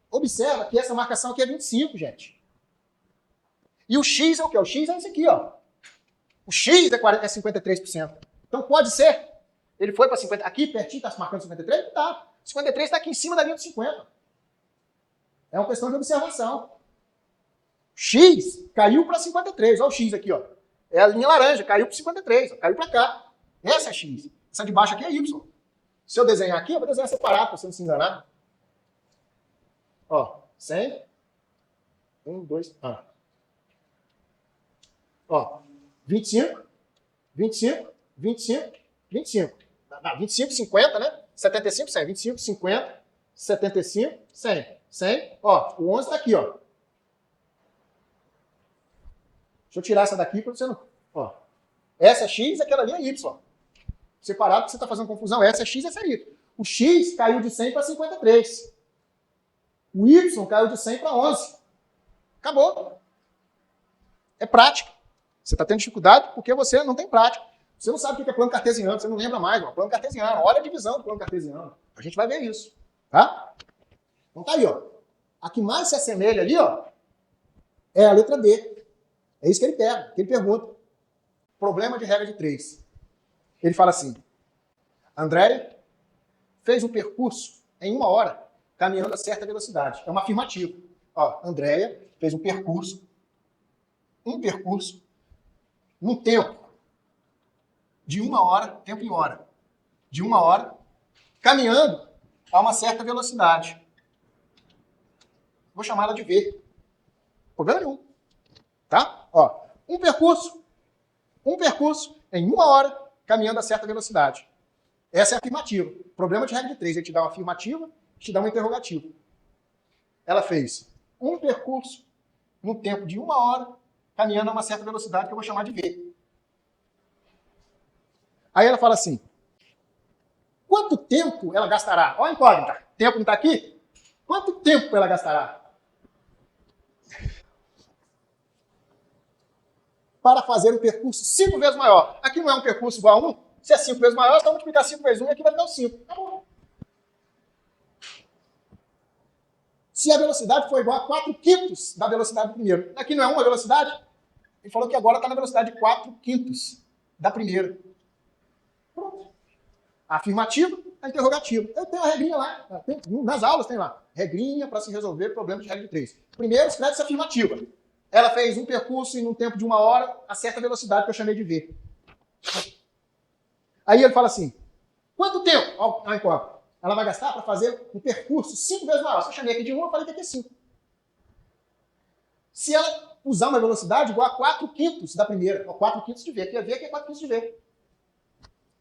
Observa que essa marcação aqui é 25, gente. E o X é o quê? O X é esse aqui, ó. O X é 53%. Então pode ser. Ele foi para 50. Aqui, pertinho, está marcando 53? Não está. 53 está aqui em cima da linha de 50. É uma questão de observação. X caiu para 53. Olha o X aqui, ó. É a linha laranja, caiu para 53, ó, caiu para cá. Essa é x. Essa de baixo aqui é y. Se eu desenhar aqui, eu vou desenhar separado, para você não se enganar. Ó, 100. 1, 2, Ó, 25, 25, 25, 25. Não, 25, 50, né? 75, 100. 25, 50, 75, 100. 100. Ó, o 11 tá aqui, ó. Deixa eu tirar essa daqui para você não... Ó, essa é x, aquela ali é y. Separado, porque você está fazendo confusão. Essa é x, essa é y. O x caiu de 100 para 53. O y caiu de 100 para 11. Acabou. É prática. Você está tendo dificuldade porque você não tem prática. Você não sabe o que é plano cartesiano, você não lembra mais. Ó, plano cartesiano. Olha a divisão do plano cartesiano. A gente vai ver isso. Tá? Então tá aí, ó. A que mais se assemelha ali, ó, é a letra D. É isso que ele pega, que ele pergunta. Problema de regra de 3. Ele fala assim: André fez um percurso em 1 hora, caminhando a certa velocidade. É uma afirmativa. Ó, Andréia fez um percurso num tempo de 1 hora, tempo em hora, de 1 hora, caminhando a uma certa velocidade. Vou chamá-la de V. Problema nenhum. Tá? Ó, um percurso em 1 hora, caminhando a certa velocidade. Essa é a afirmativa. Problema de regra de 3. Ele te dá uma afirmativa, te dá uma interrogativa. Ela fez um percurso no tempo de 1 hora, caminhando a uma certa velocidade que eu vou chamar de V. Aí ela fala assim: quanto tempo ela gastará? Ó a incógnita. Tempo não está aqui? Quanto tempo ela gastará para fazer um percurso 5 vezes maior? Aqui não é um percurso igual a 1. Se é 5 vezes maior, é só multiplicar 5 vezes 1 e aqui vai dar o 5. Acabou. Se a velocidade for igual a 4/5 da velocidade do primeiro. Aqui não é uma velocidade? Ele falou que agora está na velocidade de 4/5 da primeira. Pronto. A afirmativa, a interrogativa. Eu tenho a regrinha lá. Nas aulas tem lá. Regrinha para se resolver problemas de regra de 3. Primeiro, escreve essa afirmativa. Ela fez um percurso em um tempo de 1 hora a certa velocidade que eu chamei de V. Aí ele fala assim: quanto tempo ela vai gastar para fazer um percurso 5 vezes maior? Se eu chamei aqui de 1, eu falei que aqui é 5. Se ela usar uma velocidade igual a 4/5 da primeira, ou 4/5 de V, aqui é V, aqui é 4/5 de V.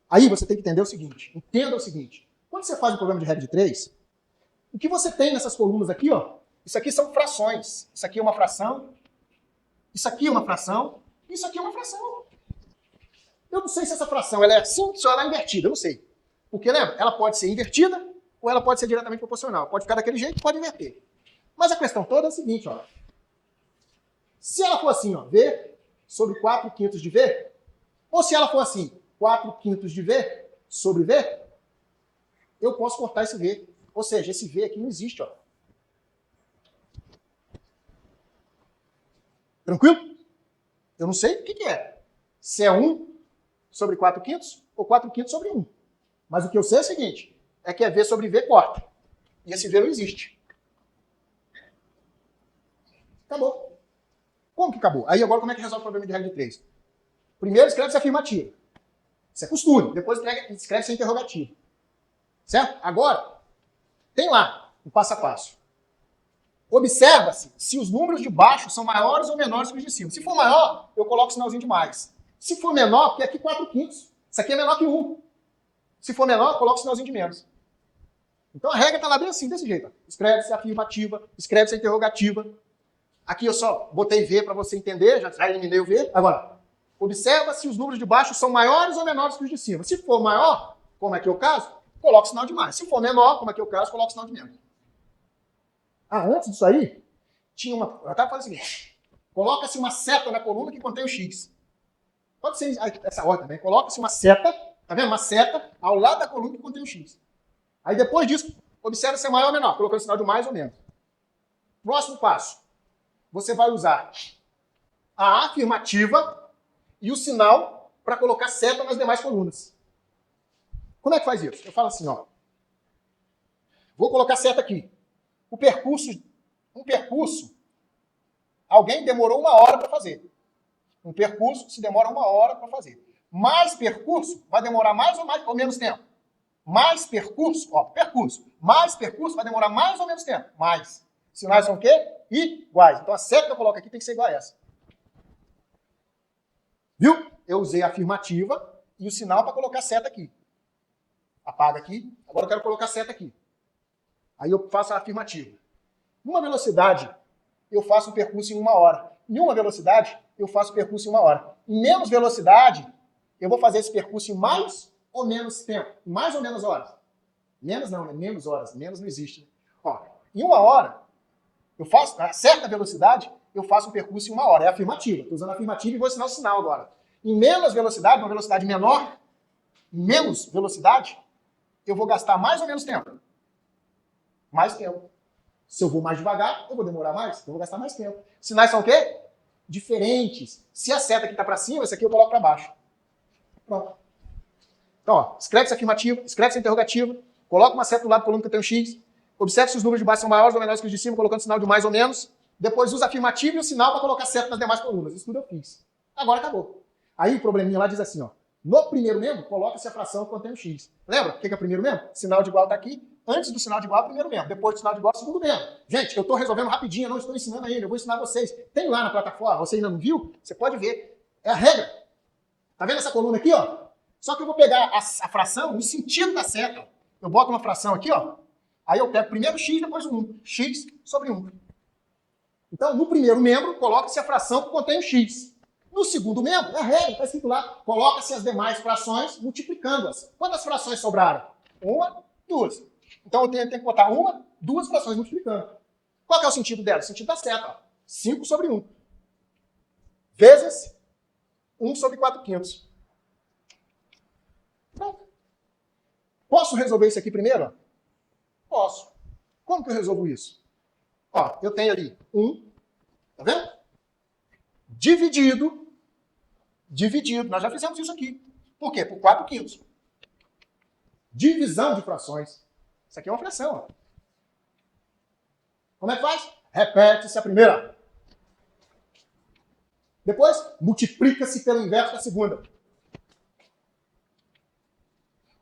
Aí você tem que entender o seguinte: entenda o seguinte. Quando você faz um problema de regra de 3, o que você tem nessas colunas aqui, ó, isso aqui são frações. Isso aqui é uma fração, isso aqui é uma fração, isso aqui é uma fração. Eu não sei se essa fração ela é simples ou ela é invertida, eu não sei. Porque, lembra, ela pode ser invertida ou ela pode ser diretamente proporcional. Pode ficar daquele jeito, pode inverter. Mas a questão toda é a seguinte, ó. Se ela for assim, ó, V sobre 4/5 de V, ou se ela for assim, 4/5 de V sobre V, eu posso cortar esse V. Ou seja, esse V aqui não existe, ó. Tranquilo? Eu não sei o que é. Se é 1 sobre 4/5 ou 4/5 sobre 1. Mas o que eu sei é o seguinte, é que é V sobre V corta. E esse V não existe. Acabou. Como que acabou? Aí agora como é que resolve o problema de regra de 3? Primeiro escreve essa afirmativa. Isso é costume. Depois escreve essa interrogativa. Certo? Agora, tem lá o passo a passo. Observa-se se os números de baixo são maiores ou menores que os de cima. Se for maior, eu coloco o sinalzinho de mais. Se for menor, porque aqui 4/5. Isso aqui é menor que 1. Se for menor, eu coloco o sinalzinho de menos. Então a regra está lá bem assim, desse jeito. Escreve-se a afirmativa, escreve-se a interrogativa. Aqui eu só botei V para você entender, já eliminei o V. Agora, observa se os números de baixo são maiores ou menores que os de cima. Se for maior, como aqui é o caso, coloca o sinal de mais. Se for menor, como aqui é o caso, coloca o sinal de menos. Ah, antes disso aí, tinha uma... Eu estava falando o seguinte. Coloca-se uma seta na coluna que contém o X. Pode ser essa ordem também. Coloca-se uma seta, tá vendo? Uma seta ao lado da coluna que contém o X. Aí depois disso, observa se é maior ou menor, colocando o sinal de mais ou menos. Próximo passo. Você vai usar a afirmativa e o sinal para colocar seta nas demais colunas. Como é que faz isso? Eu falo assim, ó. Vou colocar seta aqui. Um percurso, alguém demorou 1 hora para fazer. Um percurso se demora 1 hora para fazer. mais percurso vai demorar mais ou menos tempo? Mais percurso, ó, percurso. Mais percurso vai demorar mais ou menos tempo? Mais. Sinais são o quê? Iguais. Então a seta que eu coloco aqui tem que ser igual a essa. Viu? Eu usei a afirmativa e o sinal para colocar a seta aqui. Apaga aqui. Agora eu quero colocar a seta aqui. Aí eu faço a afirmativa. Numa velocidade, eu faço um percurso em 1 hora. Em uma velocidade, eu faço o percurso em 1 hora. Em menos velocidade, eu vou fazer esse percurso em mais ou menos tempo. Em mais ou menos horas. Menos não, né? Menos horas. Menos não existe. Ó, em 1 hora, eu faço, a certa velocidade, eu faço um percurso em 1 hora. É afirmativa. Estou usando a afirmativa e vou ensinar o sinal agora. Em menos velocidade, uma velocidade menor, menos velocidade, eu vou gastar mais ou menos tempo? Mais tempo. Se eu vou mais devagar, eu vou demorar mais, eu vou gastar mais tempo. Sinais são o quê? Diferentes. Se a seta aqui está para cima, esse aqui eu coloco para baixo. Pronto. Então, ó, escreve essa afirmativa, escreve essa interrogativa, coloca uma seta do lado do coluna que eu tenho X, observe se os números de baixo são maiores ou menores que os de cima, colocando sinal de mais ou menos, depois usa a afirmativa e o sinal para colocar seta nas demais colunas. Isso tudo eu fiz. Agora acabou. Aí o probleminha lá diz assim, ó, no primeiro membro, coloca-se a fração que contém o X. Lembra? O que é o primeiro membro? Sinal de igual está aqui. Antes do sinal de igual, primeiro membro. Depois do sinal de igual, segundo membro. Gente, eu estou resolvendo rapidinho, eu não estou ensinando ainda, eu vou ensinar vocês. Tem lá na plataforma, você ainda não viu? Você pode ver. É a regra. Tá vendo essa coluna aqui, ó? Só que eu vou pegar a fração no sentido da seta. Eu boto uma fração aqui, ó. Aí eu pego primeiro x, depois o 1. X sobre 1. Então, no primeiro membro, coloca-se a fração que contém o x. No segundo membro, é a regra, está escrito lá, coloca-se as demais frações multiplicando-as. Quantas frações sobraram? 1, 2. Então eu tenho que botar 1, 2 frações multiplicando. Qual que é o sentido dela? O sentido da seta. Ó. 5 sobre 1. Vezes 1 sobre 4/5. Pronto. Posso resolver isso aqui primeiro? Posso. Como que eu resolvo isso? Ó, eu tenho ali 1, tá vendo? Dividido, nós já fizemos isso aqui. Por quê? Por 4/5. Divisão de frações. Isso aqui é uma fração. Ó. Como é que faz? Repete-se a primeira. Depois, multiplica-se pelo inverso da segunda.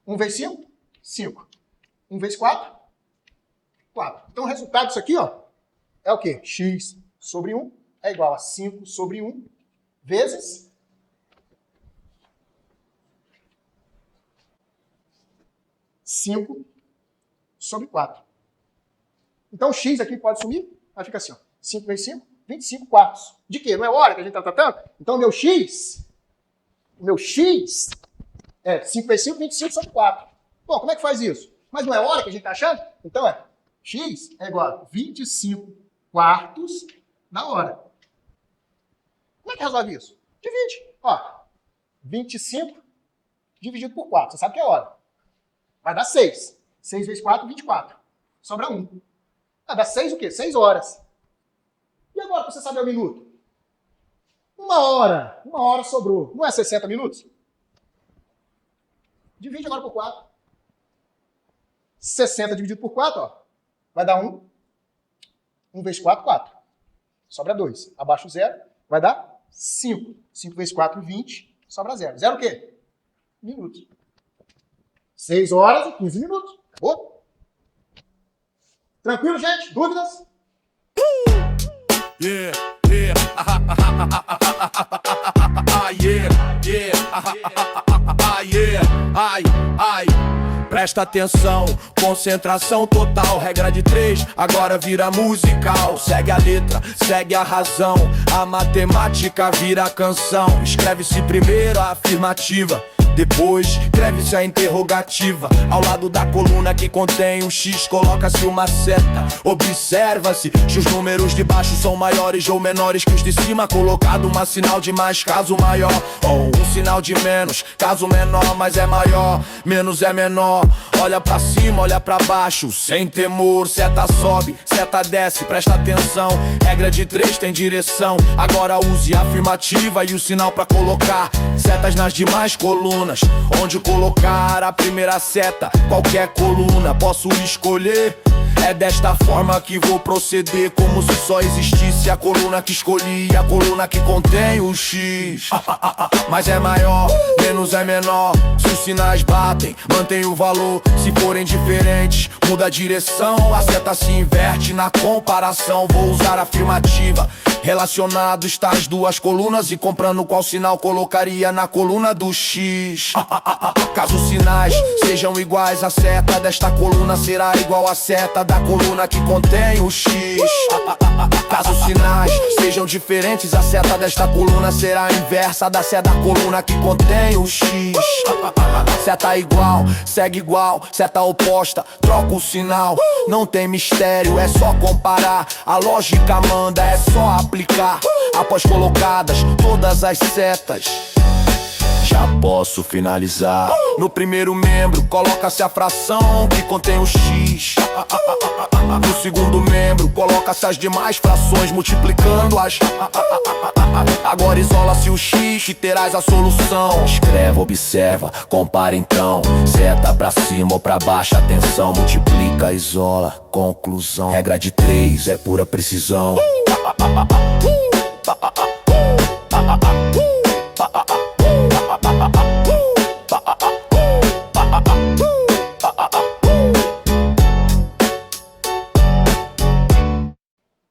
1 vezes 5, 5. 1 vezes 4, 4. Então o resultado disso aqui, ó, é o quê? X sobre 1 é igual a 5 sobre 1 vezes 5 sobre 4. Então, o x aqui pode sumir, vai ficar assim, ó, 5 vezes 5, 25 quartos. De quê? Não é hora que a gente está tratando? Então, o meu x é 5 vezes 5, 25 sobre 4. Bom, como é que faz isso? Mas não é hora que a gente está achando? Então, x é igual a 25 quartos na hora. Como é que resolve isso? Divide. Ó, 25 dividido por 4. Você sabe que é hora. Vai dar 6. 6 vezes 4, 24. Sobra 1. Vai dar 6 o quê? 6 horas. E agora para você saber o minuto? 1 hora. 1 hora sobrou. Não é 60 minutos? Divide agora por 4. 60 dividido por 4, ó. Vai dar 1. 1 vezes 4, 4. Sobra 2. Abaixo 0, vai dar 5. 5 vezes 4, 20. Sobra 0. 0 o quê? Minutos. 6 horas e 15 minutos. Acabou? Tranquilo, gente? Dúvidas? Yeah, yeah, yeah, yeah, ai, ai. Presta atenção, concentração total. Regra de 3, agora vira musical. Segue a letra, segue a razão. A matemática vira canção. Escreve-se primeiro a afirmativa, depois escreve-se a interrogativa. Ao lado da coluna que contém o X, coloca-se uma seta. Observa-se se os números de baixo são maiores ou menores que os de cima. Colocado um sinal de mais, caso maior, ou um sinal de menos, caso menor, mas é maior. Menos é menor. Olha pra cima, olha pra baixo, sem temor. Seta sobe, seta desce, presta atenção. Regra de 3 tem direção. Agora use a afirmativa e o sinal pra colocar setas nas demais colunas. Onde colocar a primeira seta? Qualquer coluna posso escolher. É desta forma que vou proceder, como se só existisse a coluna que escolhi e a coluna que contém o X. Mas é maior, menos é menor. Se os sinais batem, mantém o valor. Se forem diferentes, muda a direção. A seta se inverte na comparação. Vou usar a afirmativa. Relacionado está as duas colunas e comprando qual sinal colocaria na coluna do X. Caso os sinais sejam iguais, a seta desta coluna será igual à seta da coluna que contém o X. Caso os sinais sejam diferentes, a seta desta coluna será a inversa da seta da coluna que contém o X. Seta igual, segue igual, seta oposta, troca o sinal. Não tem mistério, é só comparar. A lógica manda, é só aplicar. Após colocadas todas as setas, já posso finalizar. No primeiro membro, coloca-se a fração que contém o X. No segundo membro, coloca-se as demais frações, multiplicando-as. Agora isola-se o X e terás a solução. Escreve, observa, compara então. Seta pra cima ou pra baixo, atenção. Multiplica, isola, conclusão. Regra de 3 é pura precisão.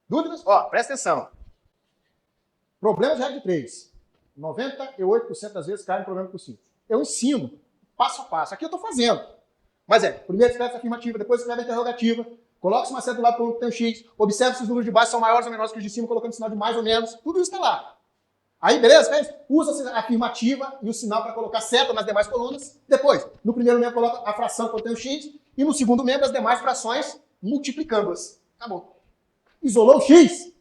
Dúvidas? Ó, presta atenção. Problemas de regra de 3. 98% das vezes cai no problema possível. Eu ensino, passo a passo. Aqui eu estou fazendo. Mas primeiro escreve a afirmativa, depois escreve a interrogativa, coloca-se uma seta do lado do tem um X, observe se os números de baixo são maiores ou menores que os de cima, colocando sinal de mais ou menos. Tudo isso está lá. Aí, beleza? Fez? Usa a afirmativa e o sinal para colocar seta nas demais colunas. Depois, no primeiro membro, coloca a fração que contém o X, e no segundo membro, as demais frações, multiplicando-as. Acabou. Isolou o X.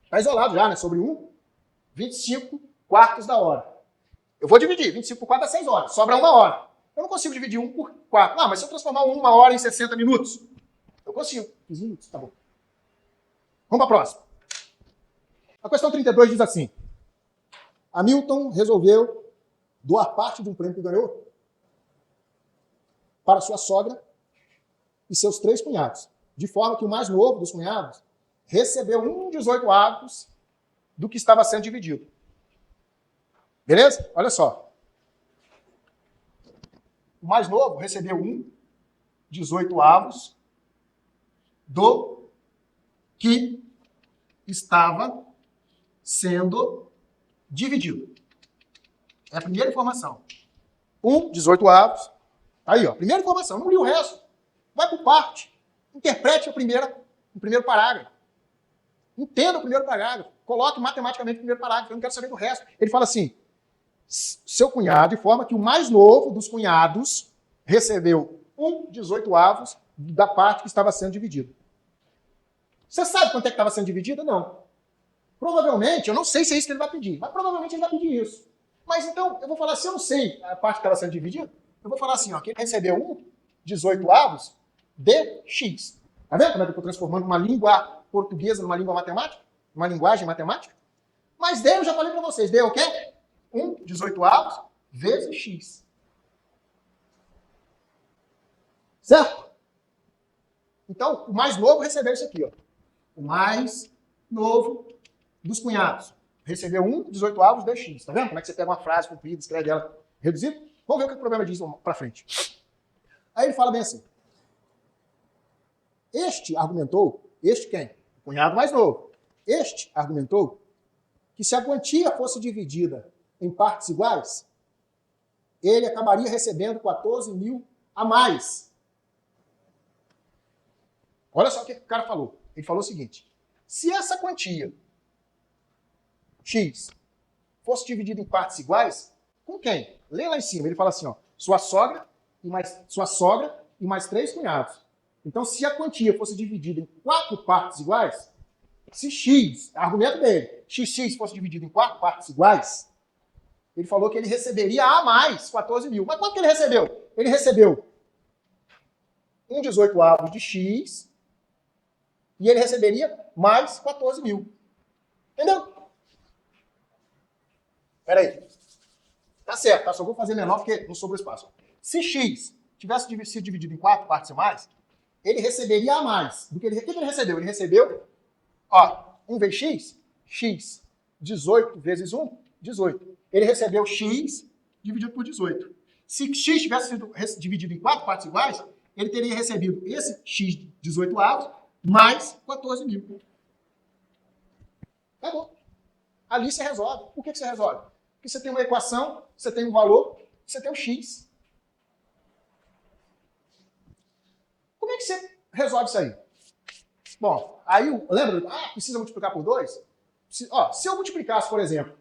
Está isolado já, né? Sobre 1, 25 quartos da hora. Eu vou dividir. 25 por 4 dá 6 horas. Sobra 1 hora. Eu não consigo dividir 1 por 4. Ah, mas se eu transformar 1 hora em 60 minutos, eu consigo. 15 minutos, tá bom. Vamos para a próxima. A questão 32 diz assim. Hamilton resolveu doar parte de um prêmio que ganhou para sua sogra e seus 3 cunhados, de forma que o mais novo dos cunhados recebeu 1/18 do que estava sendo dividido. Beleza? Olha só. O mais novo recebeu 1/18 do que estava sendo dividido. É a primeira informação. 1/18. Aí, ó. Primeira informação. Não li o resto. Vai por parte. Interprete o primeiro parágrafo. Entenda o primeiro parágrafo. Coloque matematicamente o primeiro parágrafo. Eu não quero saber do resto. Ele fala assim, seu cunhado, de forma que o mais novo dos cunhados recebeu 1/18 da parte que estava sendo dividida. Você sabe quanto é que estava sendo dividida? Não. Provavelmente, eu não sei se é isso que ele vai pedir, mas provavelmente ele vai pedir isso. Mas então, eu vou falar, se eu não sei a parte que estava sendo dividida, eu vou falar assim, ó, que ele recebeu 1/18 de X. Tá vendo como é que eu estou transformando uma língua portuguesa numa língua matemática? Uma linguagem matemática? Mas D, eu já falei para vocês, D é o quê? 1/18 vezes X. Certo? Então, o mais novo recebeu isso aqui, ó. O mais novo dos cunhados recebeu 1/18 de X. Tá vendo como é que você pega uma frase comprida, escreve ela reduzida? Vamos ver o que o problema diz para frente. Aí ele fala bem assim. Este argumentou, este quem? O cunhado mais novo. Este argumentou que se a quantia fosse dividida em partes iguais, ele acabaria recebendo 14 mil a mais. Olha só o que o cara falou. Ele falou o seguinte, se essa quantia, X, fosse dividida em partes iguais, com quem? Lê lá em cima, ele fala assim, ó, sua sogra e mais 3 cunhados. Então, se a quantia fosse dividida em 4 partes iguais, se X, argumento dele, XX fosse dividido em 4 partes iguais, ele falou que ele receberia a mais 14 mil. Mas quanto que ele recebeu? Ele recebeu 1/18 de X e ele receberia mais 14 mil. Entendeu? Peraí. Tá certo, tá? Só vou fazer menor porque não sobrou espaço. Se X tivesse sido dividido em 4 partes iguais, ele receberia a mais. O que ele recebeu? Ele recebeu, ó, 1 vezes x, x. 18 vezes 1, 18. Ele recebeu x dividido por 18. Se x tivesse sido dividido em 4 partes iguais, ele teria recebido esse x 18 avos mais 14 mil. Tá bom. Ali você resolve. Por que você resolve? Porque você tem uma equação, você tem um valor, você tem um x. Como é que você resolve isso aí? Bom, aí lembra? Precisa multiplicar por 2? Se eu multiplicasse, por exemplo,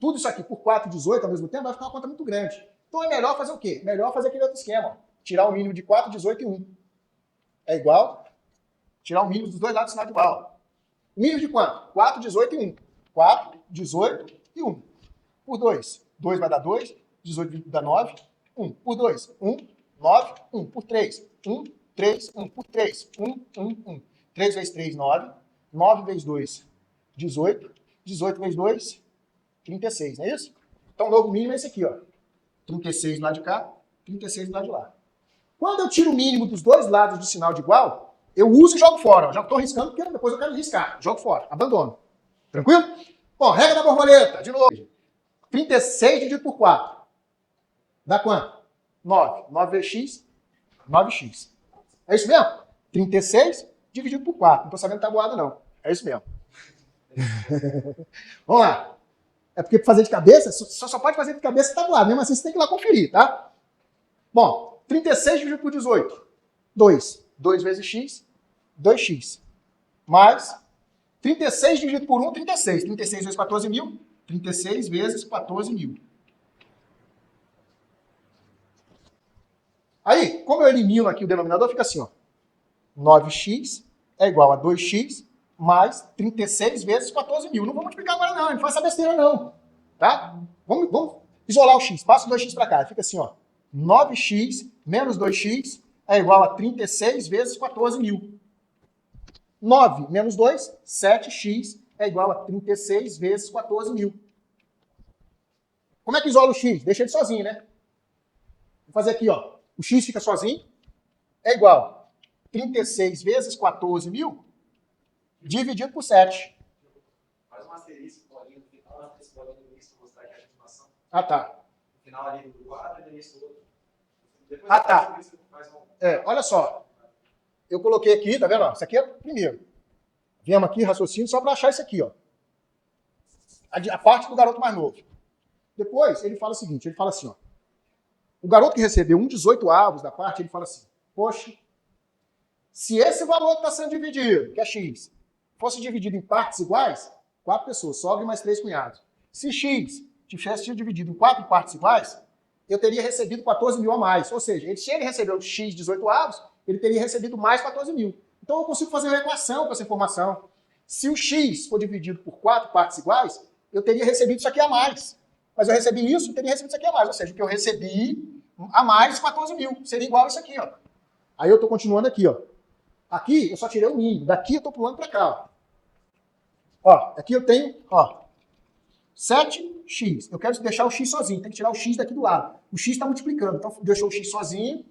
tudo isso aqui por 4 e 18 ao mesmo tempo, vai ficar uma conta muito grande. Então é melhor fazer o quê? Melhor fazer aquele outro esquema. Ó. Tirar o mínimo de 4, 18 e 1. É igual tirar o mínimo dos dois lados do sinal igual. O mínimo de quanto? 4, 18 e 1. 4, 18 e 1. Por 2. 2 vai dar 2. 18 dá 9. 1. Por 2. 1. 9. 1. Por 3. 1. 3. 1. Por 3. 1. 1. 1. 3 vezes 3, 9. 9 vezes 2, 18. 18 vezes 2, 36, não é isso? Então o novo mínimo é esse aqui, ó. 36 do lado de cá, 36 do lado de lá. Quando eu tiro o mínimo dos dois lados do sinal de igual, eu uso e jogo fora. Ó. Já estou riscando porque depois eu quero riscar. Jogo fora, abandono. Tranquilo? Bom, regra da borboleta, de novo. 36 dividido por 4. Dá quanto? 9. 9 vezes x, 9x. É isso mesmo? 36 dividido por 4. Não estou sabendo tabuada, não. É isso mesmo. Vamos lá. É porque para fazer de cabeça, só pode fazer de cabeça tabuada. Mesmo assim, você tem que ir lá conferir, tá? Bom, 36 dividido por 18. 2. 2 vezes x, 2x. Mais 36 dividido por 1, 36. 36 vezes 14 mil. 36 vezes 14 mil. Aí, como eu elimino aqui o denominador, fica assim, ó. 9x é igual a 2x mais 36 vezes 14 mil. Não vou multiplicar agora não, não faça besteira não. Tá? Vamos isolar o x. Passa o 2x para cá. Fica assim, ó. 9x menos 2x é igual a 36 vezes 14 mil. 9 menos 2, 7x é igual a 36 vezes 14 mil. Como é que isola o x? Deixa ele sozinho, né? Vou fazer aqui, ó. O x fica sozinho. É igual a 36 vezes 14 mil dividido por 7. Faz um asterisco, bolinha no final, esse bolinho no início, para mostrar que é a animação. Ah, tá. No final ali do quadro e no início do outro. Depois tá. faz um... Olha só. Eu coloquei aqui, tá vendo? Isso aqui é o primeiro. Viemos aqui, raciocínio, só para achar isso aqui, ó. A parte do garoto mais novo. Depois, ele fala o seguinte, ele fala assim, ó. O garoto que recebeu 1/18 avos da parte, ele fala assim, poxa, se esse valor que está sendo dividido, que é x, fosse dividido em partes iguais, 4 pessoas, sogra e mais 3 cunhados. Se x tivesse sido dividido em 4 partes iguais, eu teria recebido 14 mil a mais. Ou seja, se ele recebeu x 18 avos, ele teria recebido mais 14 mil. Então eu consigo fazer uma equação com essa informação. Se o x for dividido por 4 partes iguais, eu teria recebido isso aqui a mais. Mas eu recebi isso, eu teria recebido isso aqui a mais. Ou seja, o que eu recebi a mais 14 mil. Seria igual a isso aqui, ó. Aí eu estou continuando aqui, ó. Aqui eu só tirei o mínimo. Daqui eu estou pulando para cá, ó. Ó, aqui eu tenho, ó, 7x. Eu quero deixar o x sozinho. Tem que tirar o x daqui do lado. O x está multiplicando. Então, deixou o x sozinho.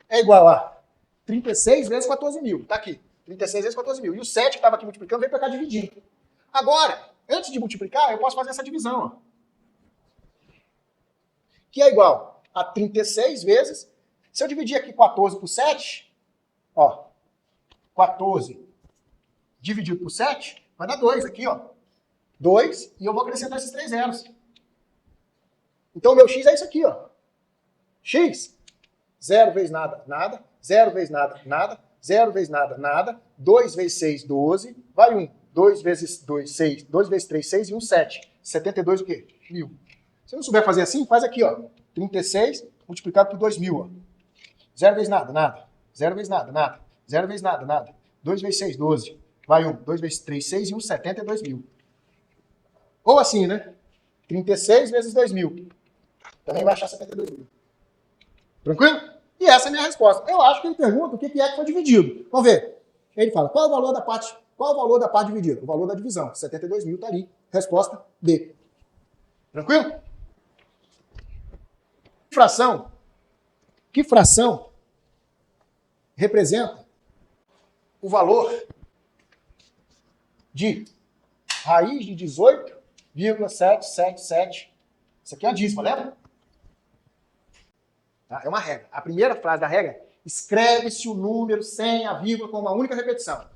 É igual a 36 vezes 14 mil. Tá aqui. 36 vezes 14 mil. E o 7 que estava aqui multiplicando veio para cá dividir. Agora, antes de multiplicar, eu posso fazer essa divisão, ó. Que é igual a 36 vezes... Se eu dividir aqui 14 por 7, ó, 14 dividido por 7, vai dar 2 aqui, ó. 2, e eu vou acrescentar esses 3 zeros. Então, o meu x é isso aqui, ó. X, 0 vezes nada, nada. 0 vezes nada, nada. 0 vezes nada, nada. 2 vezes 6, 12. Vai 1. 2 vezes 2, 6. 2 vezes 3, 6 e 1, 7. 72 o quê? 1000. Se não souber fazer assim, faz aqui, ó. 36 multiplicado por 2000, ó. 0 vezes nada, nada. 0 vezes nada, nada. 0 vezes nada, nada. 2 vezes 6, 12. Vai 1. 2 vezes 3, 6 e 1, 72 mil. Ou assim, né? 36 vezes 2000. Também vai achar 72 mil. Tranquilo? E essa é a minha resposta. Eu acho que ele pergunta o que é que foi dividido. Vamos ver. Ele fala, qual é o valor da parte dividida? O valor da divisão. 72 mil está ali. Resposta B. Tranquilo? Fração. Que fração representa o valor de raiz de 18,777. Isso aqui é a dízima, lembra? Tá? É uma regra. A primeira frase da regra é: escreve-se o número sem a vírgula com uma única repetição.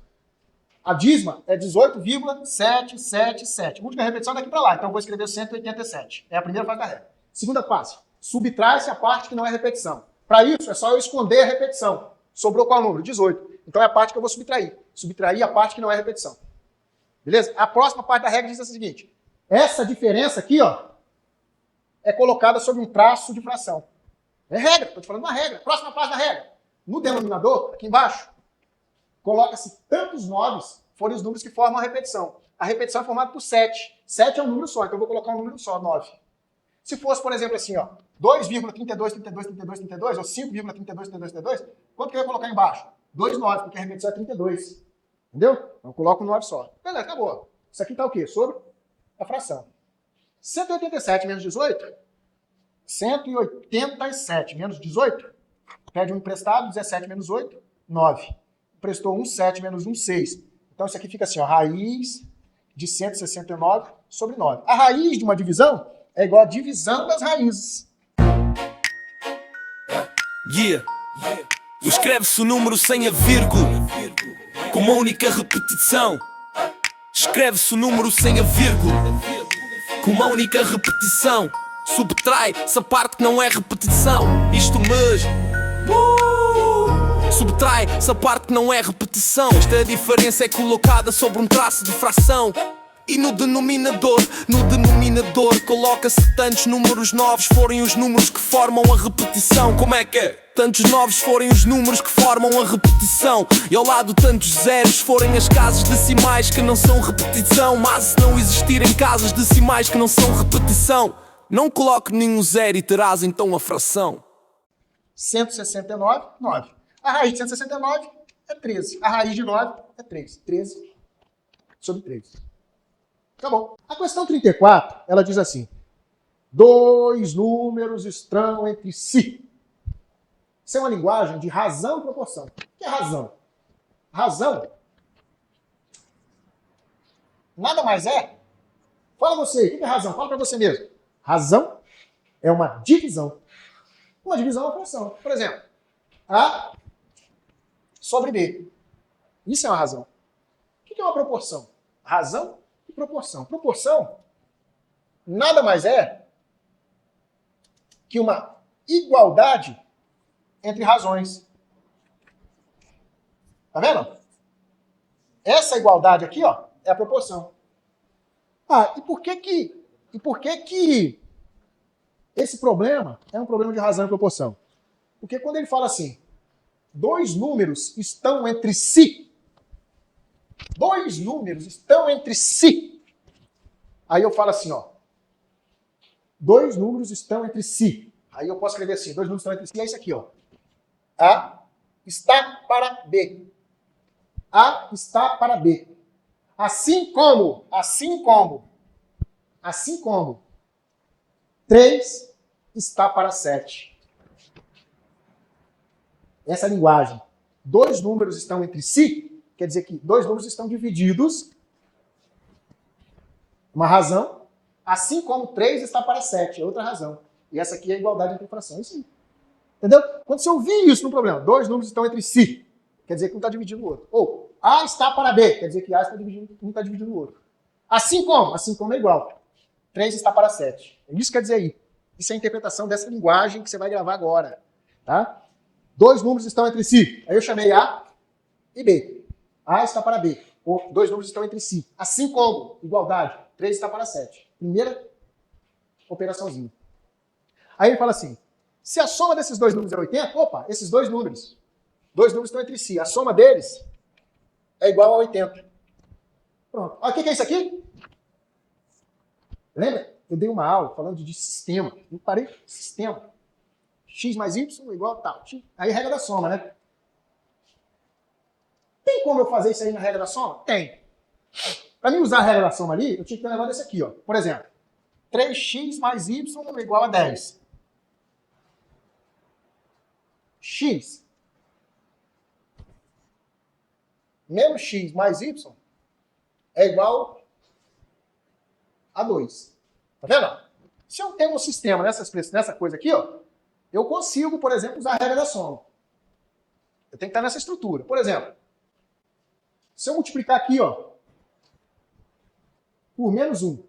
A dízima é 18,777. Única repetição daqui para lá, então eu vou escrever 187. É a primeira frase da regra. Segunda fase: subtrai-se a parte que não é repetição. Para isso, é só eu esconder a repetição. Sobrou qual número? 18. Então é a parte que eu vou subtrair. Subtrair a parte que não é repetição. Beleza? A próxima parte da regra diz o seguinte: essa diferença aqui, ó, é colocada sobre um traço de fração. É regra, estou te falando uma regra. Próxima parte da regra. No denominador, aqui embaixo, coloca-se tantos 9 forem os números que formam a repetição. A repetição é formada por 7. 7 é um número só, então eu vou colocar um número só, 9. Se fosse, por exemplo, assim, ó, 2,32323232 ou 5,323232, quanto que eu ia colocar embaixo? 2,9, porque a repetição é 32. Entendeu? Então eu coloco um 9 só. Beleza, acabou. Isso aqui está o quê? Sobre a fração. 187 menos 18? 187 menos 18? Pede um emprestado, 17 menos 8, 9. Emprestou 1, 7 menos 1, 6. Então isso aqui fica assim, ó, raiz de 169 sobre 9. A raiz de uma divisão é igual a divisão das raízes. Yeah. Escreve-se o número sem a vírgula, com uma única repetição. Escreve-se o número sem a vírgula, com uma única repetição. Subtrai-se a parte que não é repetição. Isto mesmo. Subtrai-se a parte que não é repetição. Esta diferença é colocada sobre um traço de fração. E no denominador coloca-se tantos números novos forem os números que formam a repetição. Como é que é? Tantos novos forem os números que formam a repetição. E ao lado tantos zeros forem as casas decimais que não são repetição. Mas se não existirem casas decimais que não são repetição, não coloque nenhum zero e terás então a fração. 169, 9. A raiz de 169 é 13. A raiz de 9 é 3. 13 sobre 13. Acabou. A questão 34, ela diz assim: dois números estão entre si. Isso é uma linguagem de razão e proporção. O que é razão? Razão nada mais é... Fala você, o que é razão? Fala para você mesmo. Razão é uma divisão. Uma divisão é uma fração. Por exemplo, A sobre B. Isso é uma razão. O que é uma proporção? Razão e proporção. Proporção nada mais é que uma igualdade entre razões. Tá vendo? Essa igualdade aqui, ó, é a proporção. Ah, e por que que esse problema é um problema de razão e proporção? Porque quando ele fala assim, dois números estão entre si. Dois números estão entre si. Aí eu falo assim, ó. Dois números estão entre si. Aí eu posso escrever assim, dois números estão entre si, é isso aqui, ó. A está para B. A está para B. Assim como 3 está para 7. Essa linguagem, dois números estão entre si, quer dizer que dois números estão divididos, uma razão, assim como 3 está para 7, é outra razão. E essa aqui é a igualdade entre frações. Isso aí. Entendeu? Quando você ouvir isso no problema, dois números estão entre si, quer dizer que um está dividindo o outro. Ou A está para B, quer dizer que A está dividindo, um está dividindo o outro. Assim como é igual. 3 está para 7. Isso quer dizer aí. Isso é a interpretação dessa linguagem que você vai gravar agora. Tá? Dois números estão entre si. Aí eu chamei A e B. A está para B. Ou dois números estão entre si. Assim como, igualdade, 3 está para 7. Primeira operaçãozinha. Aí ele fala assim, se a soma desses dois números é 80, opa, esses dois números estão entre si. A soma deles é igual a 80. Pronto. O que é isso aqui? Lembra? Eu dei uma aula falando de sistema. Eu parei, sistema. X mais Y igual a tal. Aí regra da soma, né? Tem como eu fazer isso aí na regra da soma? Tem. Para mim usar a regra da soma ali, eu tinha que ter um negócio desse aqui, ó. Por exemplo, 3x mais y é igual a 10. X menos x mais y é igual a 2. Tá vendo? Se eu tenho um sistema nessa coisa aqui, ó, eu consigo, por exemplo, usar a regra da soma. Eu tenho que estar nessa estrutura. Por exemplo, se eu multiplicar aqui, ó, por menos 1,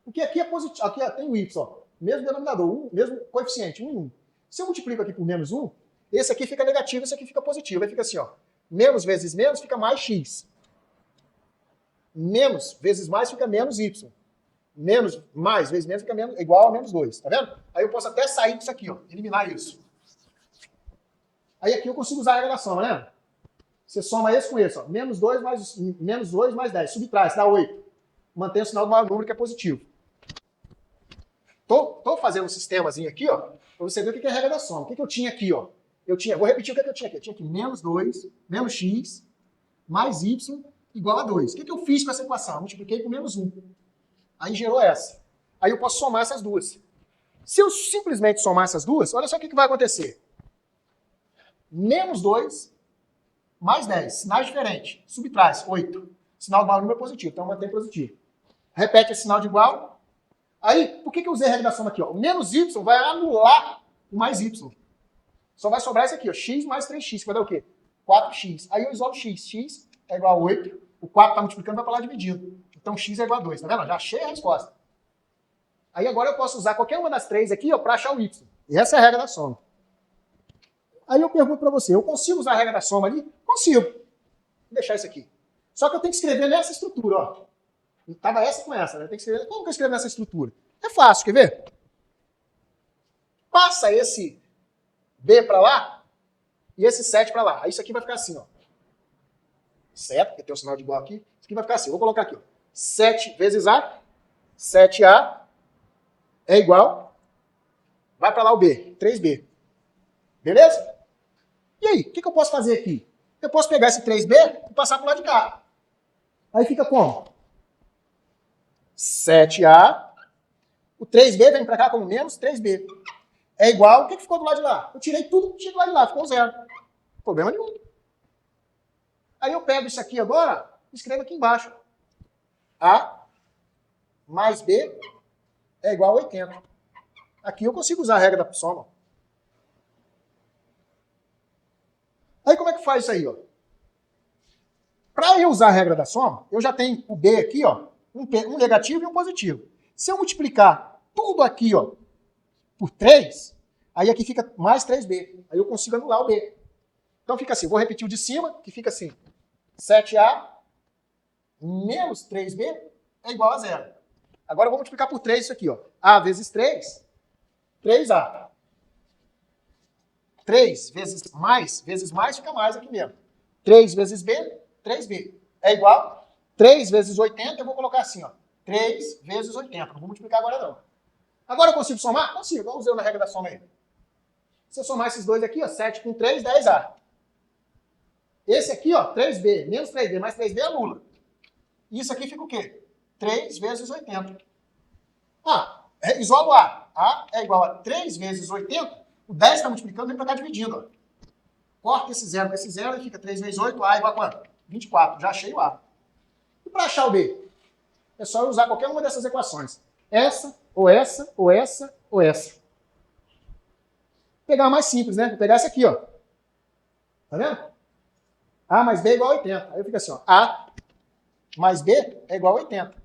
porque aqui é positivo, aqui tem o y, ó, mesmo denominador, mesmo coeficiente, 1 e 1. Se eu multiplico aqui por menos 1, esse aqui fica negativo, esse aqui fica positivo. Aí fica assim, ó, menos vezes menos fica mais x. Menos vezes mais fica menos y. Menos, mais vezes menos fica igual a menos 2, tá vendo? Aí eu posso até sair disso aqui, ó, eliminar isso. Aí aqui eu consigo usar a regra da soma, né? Você soma esse com esse, ó, menos 2 mais 10, subtrai, dá 8. Mantém o sinal do maior número que é positivo. Tô fazendo um sistemazinho aqui, ó, pra você ver o que é a regra da soma. O que eu tinha aqui, ó? Vou repetir o que eu tinha aqui. Eu tinha aqui menos 2, menos x, mais y, igual a 2. O que eu fiz com essa equação? Eu multipliquei por menos 1. Aí gerou essa. Aí eu posso somar essas duas. Se eu simplesmente somar essas duas, olha só o que vai acontecer. Menos 2 mais 10. Sinais diferentes. Subtrai, 8. Sinal do maior número é positivo, então mantém positivo. Repete esse sinal de igual. Aí, por que eu usei a regra da soma aqui? Ó? O menos y vai anular o mais y. Só vai sobrar isso aqui, ó, x mais 3x, que vai dar o quê? 4x. Aí eu isolo x. X é igual a 8. O 4 está multiplicando, vai para lá dividido. Então x é igual a 2, tá vendo? Já achei a resposta. Aí agora eu posso usar qualquer uma das três aqui para achar o y. E essa é a regra da soma. Aí eu pergunto para você, eu consigo usar a regra da soma ali? Consigo. Vou deixar isso aqui. Só que eu tenho que escrever nessa estrutura, ó. Estava essa com essa, né? Tem que escrever. Como que eu escrevo nessa estrutura? É fácil, quer ver? Passa esse B para lá e esse 7 para lá. Aí isso aqui vai ficar assim, ó. 7, porque tem um sinal de igual aqui. Isso aqui vai ficar assim. Eu vou colocar aqui, ó. 7 vezes A, 7A é igual, vai para lá o B, 3B. Beleza? E aí, o que eu posso fazer aqui? Eu posso pegar esse 3B e passar para o lado de cá. Aí fica como? 7A, o 3B vem para cá como menos 3B. É igual, o que ficou do lado de lá? Eu tirei tudo que tinha do lado de lá, ficou 0. Problema nenhum. Aí eu pego isso aqui agora e escrevo aqui embaixo. A mais B é igual a 80. Aqui eu consigo usar a regra da soma. Aí como é que faz isso aí, ó? Para eu usar a regra da soma, eu já tenho o B aqui, ó, um negativo e um positivo. Se eu multiplicar tudo aqui, ó, por 3, aí aqui fica mais 3B. Aí eu consigo anular o B. Então fica assim, vou repetir o de cima, que fica assim. 7A menos 3B é igual a 0. Agora eu vou multiplicar por 3 isso aqui, ó. A vezes 3, 3A. 3 vezes mais fica mais aqui mesmo. 3 vezes B, 3B. É igual 3 vezes 80, eu vou colocar assim, ó. 3 vezes 80. Não vou multiplicar agora não. Agora eu consigo somar? Consigo. Vamos usar na regra da soma aí. Se eu somar esses dois aqui, ó, 7 com 3, 10A. Esse aqui, ó, 3B, menos 3B, mais 3B anula. Isso aqui fica o quê? 3 vezes 80. Ah, isolo A. A é igual a 3 vezes 80. O 10 está multiplicando, vem para cá dividindo, ó. Corta esse 0 com esse 0 e fica 3 vezes 8, A igual a quanto? 24. Já achei o A. E para achar o B? É só eu usar qualquer uma dessas equações. Essa, ou essa, ou essa, ou essa. Vou pegar a mais simples, né? Vou pegar essa aqui, ó. Tá vendo? A mais B é igual a 80. Aí fica assim, ó. A mais B é igual a 80.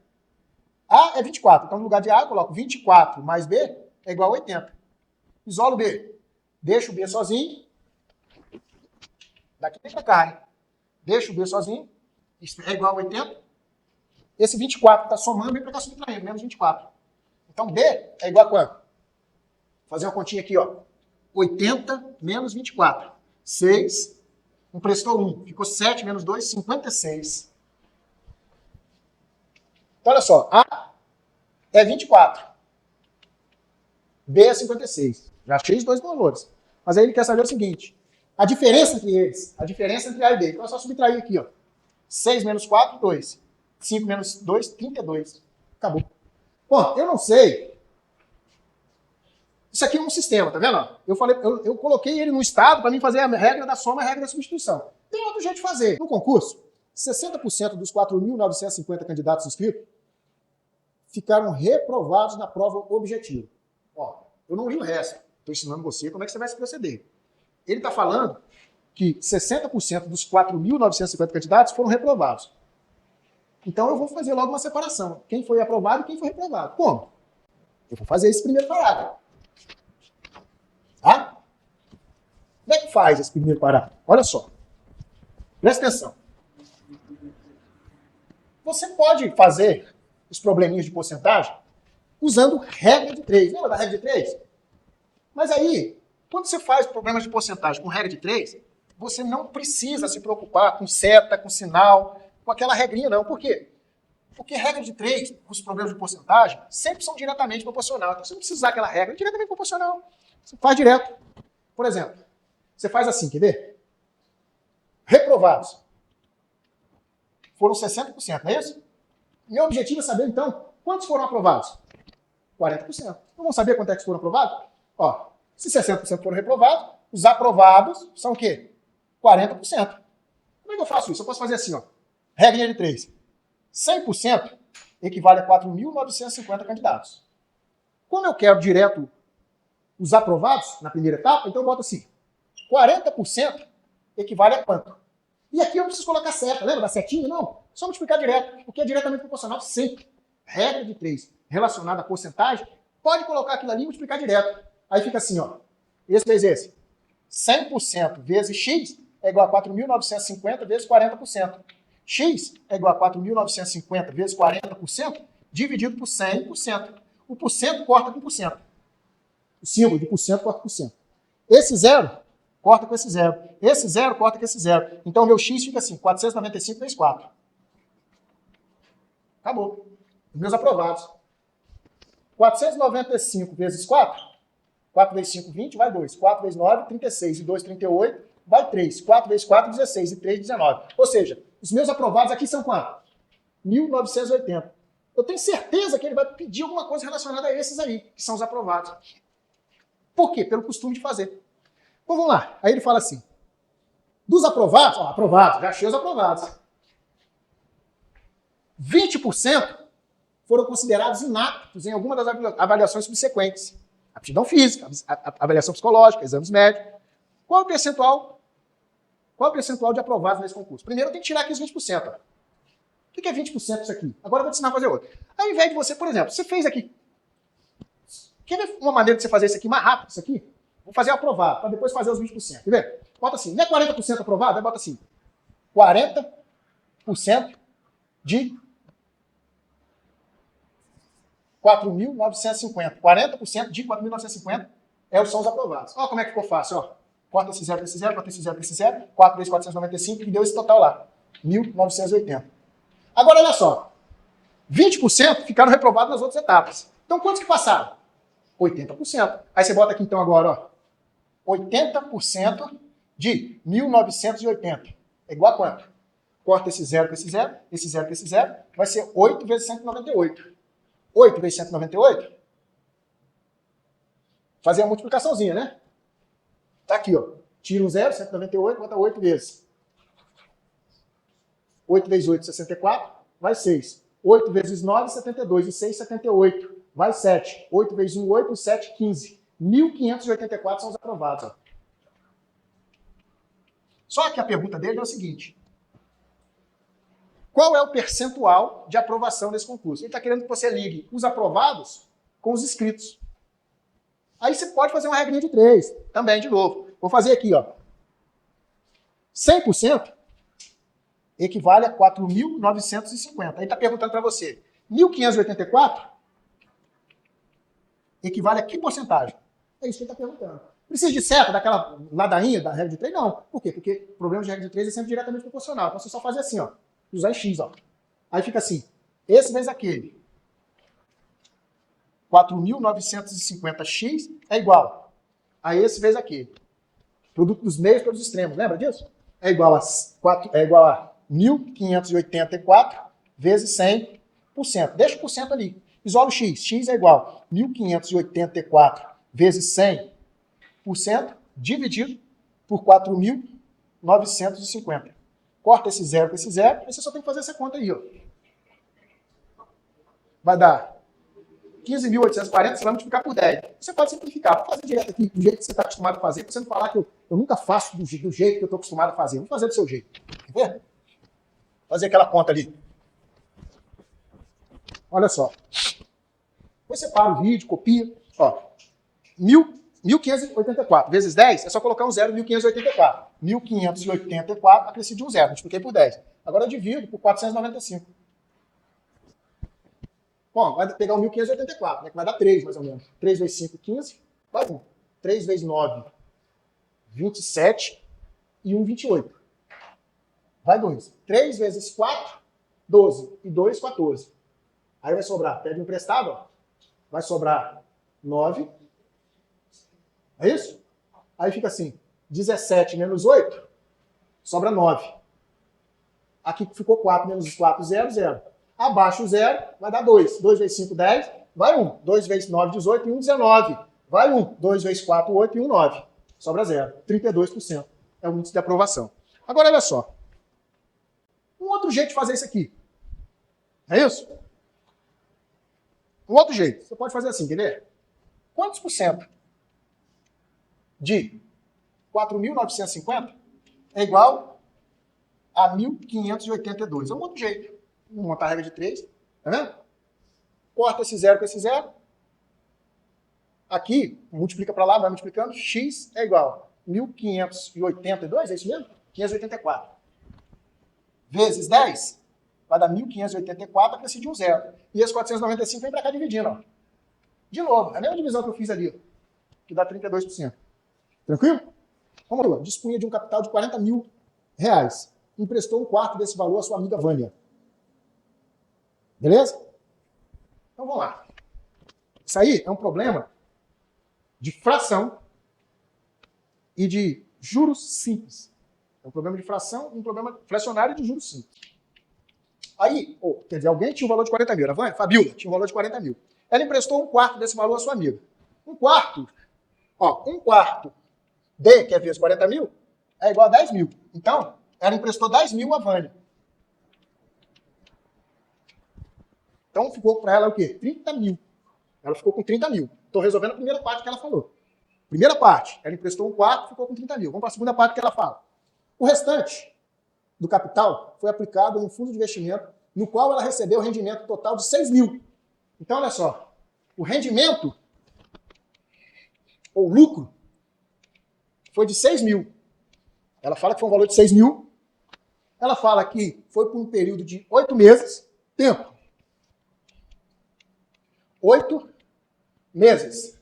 A é 24. Então, no lugar de A, eu coloco 24 mais B é igual a 80. Isolo o B. Deixa o B sozinho. Daqui para cá, hein? Deixa o B sozinho. Isso é igual a 80. Esse 24 está somando, vem para cá subtraindo, menos 24. Então, B é igual a quanto? Vou fazer uma continha aqui, ó. 80 menos 24. 6. Emprestou 1. Ficou 7 menos 2, 56. Então, olha só. A é 24. B é 56. Já achei os dois valores. Mas aí ele quer saber o seguinte. A diferença entre eles. A diferença entre A e B. Então é só subtrair aqui, ó. 6 menos 4, 2. 5 menos 2, 32. Acabou. Bom, eu não sei. Isso aqui é um sistema, tá vendo? Eu coloquei ele no estado para mim fazer a regra da soma e a regra da substituição. Tem outro jeito de fazer. No concurso, 60% dos 4.950 candidatos inscritos ficaram reprovados na prova objetiva. Ó, eu não li o resto, estou ensinando você como é que você vai se proceder. Ele está falando que 60% dos 4.950 candidatos foram reprovados. Então eu vou fazer logo uma separação. Quem foi aprovado e quem foi reprovado. Como? Eu vou fazer esse primeiro parágrafo. Tá? Como é que faz esse primeiro parágrafo? Olha só. Presta atenção. Você pode fazer os probleminhas de porcentagem usando regra de 3. Lembra da regra de 3? Mas aí, quando você faz problemas de porcentagem com regra de 3, você não precisa se preocupar com seta, com sinal, com aquela regrinha não. Por quê? Porque regra de 3, os problemas de porcentagem, sempre são diretamente proporcional. Então você não precisa usar aquela regra, é diretamente proporcional. Você faz direto. Por exemplo, você faz assim, quer ver? Reprovados. Foram 60%, não é isso? Meu objetivo é saber, então, quantos foram aprovados? 40%. Não vamos saber quanto é que foram aprovados? Ó, se 60% foram reprovados, os aprovados são o quê? 40%. Como é que eu faço isso? Eu posso fazer assim, ó. Regra de 3. 100% equivale a 4.950 candidatos. Como eu quero direto os aprovados na primeira etapa, então eu boto assim. 40% equivale a quanto? E aqui eu não preciso colocar seta. Lembra da setinha? Não. Só multiplicar direto, porque é diretamente proporcional sempre. Regra de 3 relacionada à porcentagem, pode colocar aquilo ali e multiplicar direto. Aí fica assim, ó. Esse vezes esse. 100% vezes x é igual a 4.950 vezes 40%. X é igual a 4.950 vezes 40% dividido por 100%. O porcento corta com porcento. O símbolo de porcento corta com porcento. Esse zero corta com esse zero. Esse zero corta com esse zero. Então o meu x fica assim, 495 vezes 4. Acabou. Os meus aprovados. 495 vezes 4. 4 vezes 5, 20, vai 2. 4 vezes 9, 36. E 2, 38, vai 3. 4 vezes 4, 16. E 3, 19. Ou seja, os meus aprovados aqui são quanto? 1.980. Eu tenho certeza que ele vai pedir alguma coisa relacionada a esses aí, que são os aprovados. Por quê? Pelo costume de fazer. Então vamos lá. Aí ele fala assim. Dos aprovados, ó, aprovados, já achei os aprovados. 20% foram considerados inaptos em alguma das avaliações subsequentes. Aptidão física, avaliação psicológica, exames médicos. Qual é o percentual de aprovados nesse concurso? Primeiro eu tenho que tirar aqui os 20%. Ó. O que é 20% isso aqui? Agora eu vou te ensinar a fazer outro. Ao invés de você, por exemplo, você fez aqui. Quer ver uma maneira de você fazer isso aqui mais rápido? Isso aqui? Vou fazer aprovado, para depois fazer os 20%. Quer ver? Bota assim, não é 40% aprovado? Aí bota assim, 40% de 4.950. 40% de 4.950 são os aprovados. Olha como é que ficou fácil. Ó. Corta esse zero desse zero, corta esse zero desse zero. 4 vezes 495 e deu esse total lá. 1.980. Agora, olha só. 20% ficaram reprovados nas outras etapas. Então, quantos que passaram? 80%. Aí você bota aqui, então, agora, ó. 80% de 1.980. É igual a quanto? Corta esse zero com esse zero, esse zero com esse zero. Vai ser 8 vezes 198. 8 vezes 198? Fazer a multiplicaçãozinha, né? Tá aqui, ó. Tira um zero, 198, bota 8 vezes. 8 vezes 8, 64, vai 6. 8 vezes 9, 72. E 6, 78. Vai 7. 8 vezes 1, 8. E 7, 15. 1.584 são os aprovados. Ó. Só que a pergunta dele é o seguinte. Qual é o percentual de aprovação desse concurso? Ele está querendo que você ligue os aprovados com os inscritos. Aí você pode fazer uma regrinha de 3. Também, de novo. Vou fazer aqui, ó. 100% equivale a 4.950. Aí está perguntando para você. 1.584 equivale a que porcentagem? É isso que ele está perguntando. Precisa de seta, daquela ladainha da regra de 3? Não. Por quê? Porque o problema de regra de 3 é sempre diretamente proporcional. Então você só faz assim, ó. Usar X, ó. Aí fica assim. Esse vezes aquele. 4.950x é igual a esse vezes aquele. Produto dos meios pelos extremos. Lembra disso? É igual a 1.584 vezes 100%. Deixa o porcento ali. Isola o x. X é igual a 1.584 vezes 100% dividido por 4.950. corta esse zero com esse zero, aí você só tem que fazer essa conta aí, ó. Vai dar 15.840, você vai multiplicar por 10. Você pode simplificar, vou fazer direto aqui, do jeito que você está acostumado a fazer, para você não falar que eu nunca faço do jeito que eu estou acostumado a fazer. Vou fazer do seu jeito. Quer ver? Fazer aquela conta ali. Olha só. Você para o vídeo, copia. Ó, 1.584 vezes 10, é só colocar um zero, 1.584. 1.584 acresci de um zero, multipliquei por 10. Agora eu divido por 495. Bom, vai pegar o 1.584, né, que vai dar 3, mais ou menos. 3 vezes 5, 15, vai 1. 3 vezes 9, 27 e 1, 28. Vai 2. 3 vezes 4, 12. E 2, 14. Aí vai sobrar, pede emprestado, ó. Vai sobrar 9. É isso? Aí fica assim, 17 menos 8, sobra 9. Aqui ficou 4 menos 4, 0, 0. Abaixo o 0, vai dar 2. 2 vezes 5, 10, vai 1. 2 vezes 9, 18 e 1, 19. Vai 1. 2 vezes 4, 8 e 1, 9. Sobra 0. 32% é o índice de aprovação. Agora, olha só. Um outro jeito de fazer isso aqui. É isso? Um outro jeito. Você pode fazer assim, quer ver? Quantos por cento de 4.950 é igual a 1.582? É um outro jeito. Vamos montar a regra de 3. Tá vendo? Corta esse zero com esse zero. Aqui, multiplica para lá, vai multiplicando. X é igual a 1.582, é isso mesmo? 584. Vezes 10, vai dar 1.584, acresci de um zero. E esse 495 vem para cá dividindo, ó. De novo, é a mesma divisão que eu fiz ali, ó, que dá 32%. Tranquilo? Vamos lá. Dispunha de um capital de 40 mil reais. Emprestou um quarto desse valor à sua amiga Vânia. Beleza? Então vamos lá. Isso aí é um problema de fração e de juros simples. É um problema de fração e um problema fracionário de juros simples. Aí, quer dizer, alguém tinha um valor de 40 mil. Era Vânia? Fabiola tinha um valor de 40 mil. Ela emprestou um quarto desse valor à sua amiga. Um quarto D, que é vezes 40 mil, é igual a 10 mil. Então, ela emprestou 10 mil a Vânia. Então, ficou para ela o quê? 30 mil. Ela ficou com 30 mil. Estou resolvendo a primeira parte que ela falou. Primeira parte, ela emprestou um quarto, ficou com 30 mil. Vamos para a segunda parte que ela fala. O restante do capital foi aplicado em um fundo de investimento, no qual ela recebeu o rendimento total de 6 mil. Então, olha só. O rendimento, ou lucro, foi de 6 mil. Ela fala que foi um valor de 6 mil. Ela fala que foi por um período de 8 meses. Tempo. 8 meses.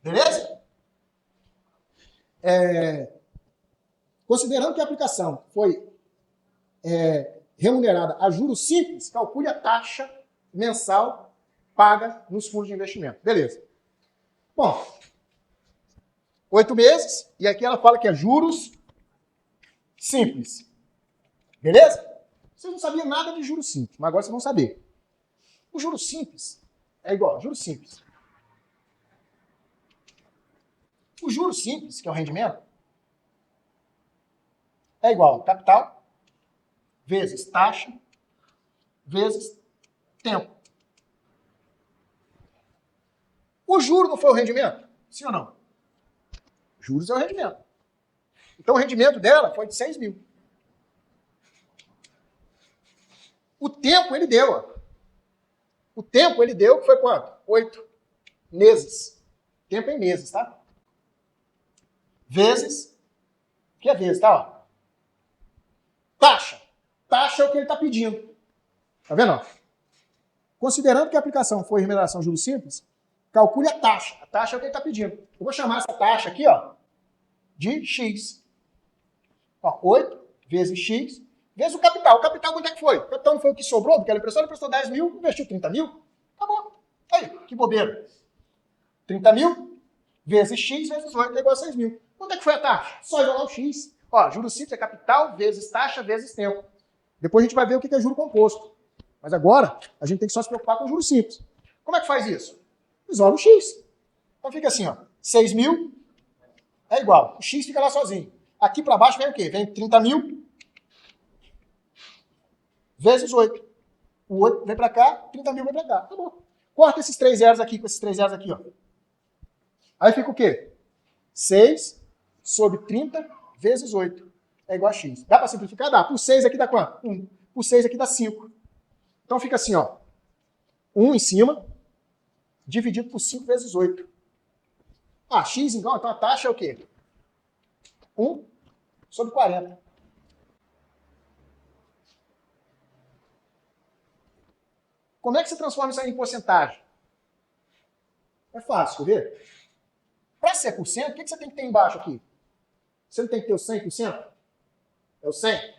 Beleza? Considerando que a aplicação foi remunerada a juros simples, calcule a taxa mensal paga nos fundos de investimento. Beleza. Bom, 8 meses, e aqui ela fala que é juros simples. Beleza? Vocês não sabiam nada de juros simples, mas agora vocês vão saber. O juros simples é igual a juros simples. O juros simples, que é o rendimento, é igual a capital vezes taxa vezes tempo. O juro não foi o rendimento? Sim ou não? Juros é o rendimento. Então o rendimento dela foi de 6 mil. O tempo ele deu. Ó. O tempo ele deu, que foi quanto? 8 meses. Tempo em meses, tá? Vezes. O que é vezes, tá? Ó. Taxa. Taxa é o que ele está pedindo. Tá vendo? Ó? Considerando que a aplicação foi remuneração juros simples, calcule a taxa. A taxa é o que ele está pedindo. Eu vou chamar essa taxa aqui, ó, de X. Ó, 8 vezes X vezes o capital. O capital quanto é que foi? O capital não foi o que sobrou, porque ela emprestou 10 mil, investiu 30 mil. Tá bom. Aí, que bobeira. 30 mil vezes X vezes 8 é igual a 6 mil. Quanto é que foi a taxa? Só isolar o X. Ó, juros simples é capital vezes taxa vezes tempo. Depois a gente vai ver o que é juro composto. Mas agora, a gente tem que só se preocupar com juros simples. Como é que faz isso? Isola o X. Então fica assim, ó. 6 mil é igual. O X fica lá sozinho. Aqui para baixo vem o quê? Vem 30 mil vezes 8. O 8 vem para cá, 30 mil vem para cá. Tá bom. Corta esses 3 zeros aqui com esses 3 zeros aqui, ó. Aí fica o quê? 6 sobre 30 vezes 8 é igual a x. Dá para simplificar? Dá. Por 6 aqui dá quanto? 1. Por 6 aqui dá 5. Então fica assim, ó. 1 em cima, dividido por 5 vezes 8. Ah, x então a taxa é o quê? 1 sobre 40. Como é que você transforma isso aí em porcentagem? É fácil, quer ver? Para ser por cento, o que você tem que ter embaixo aqui? Você não tem que ter o 100%? É o 100,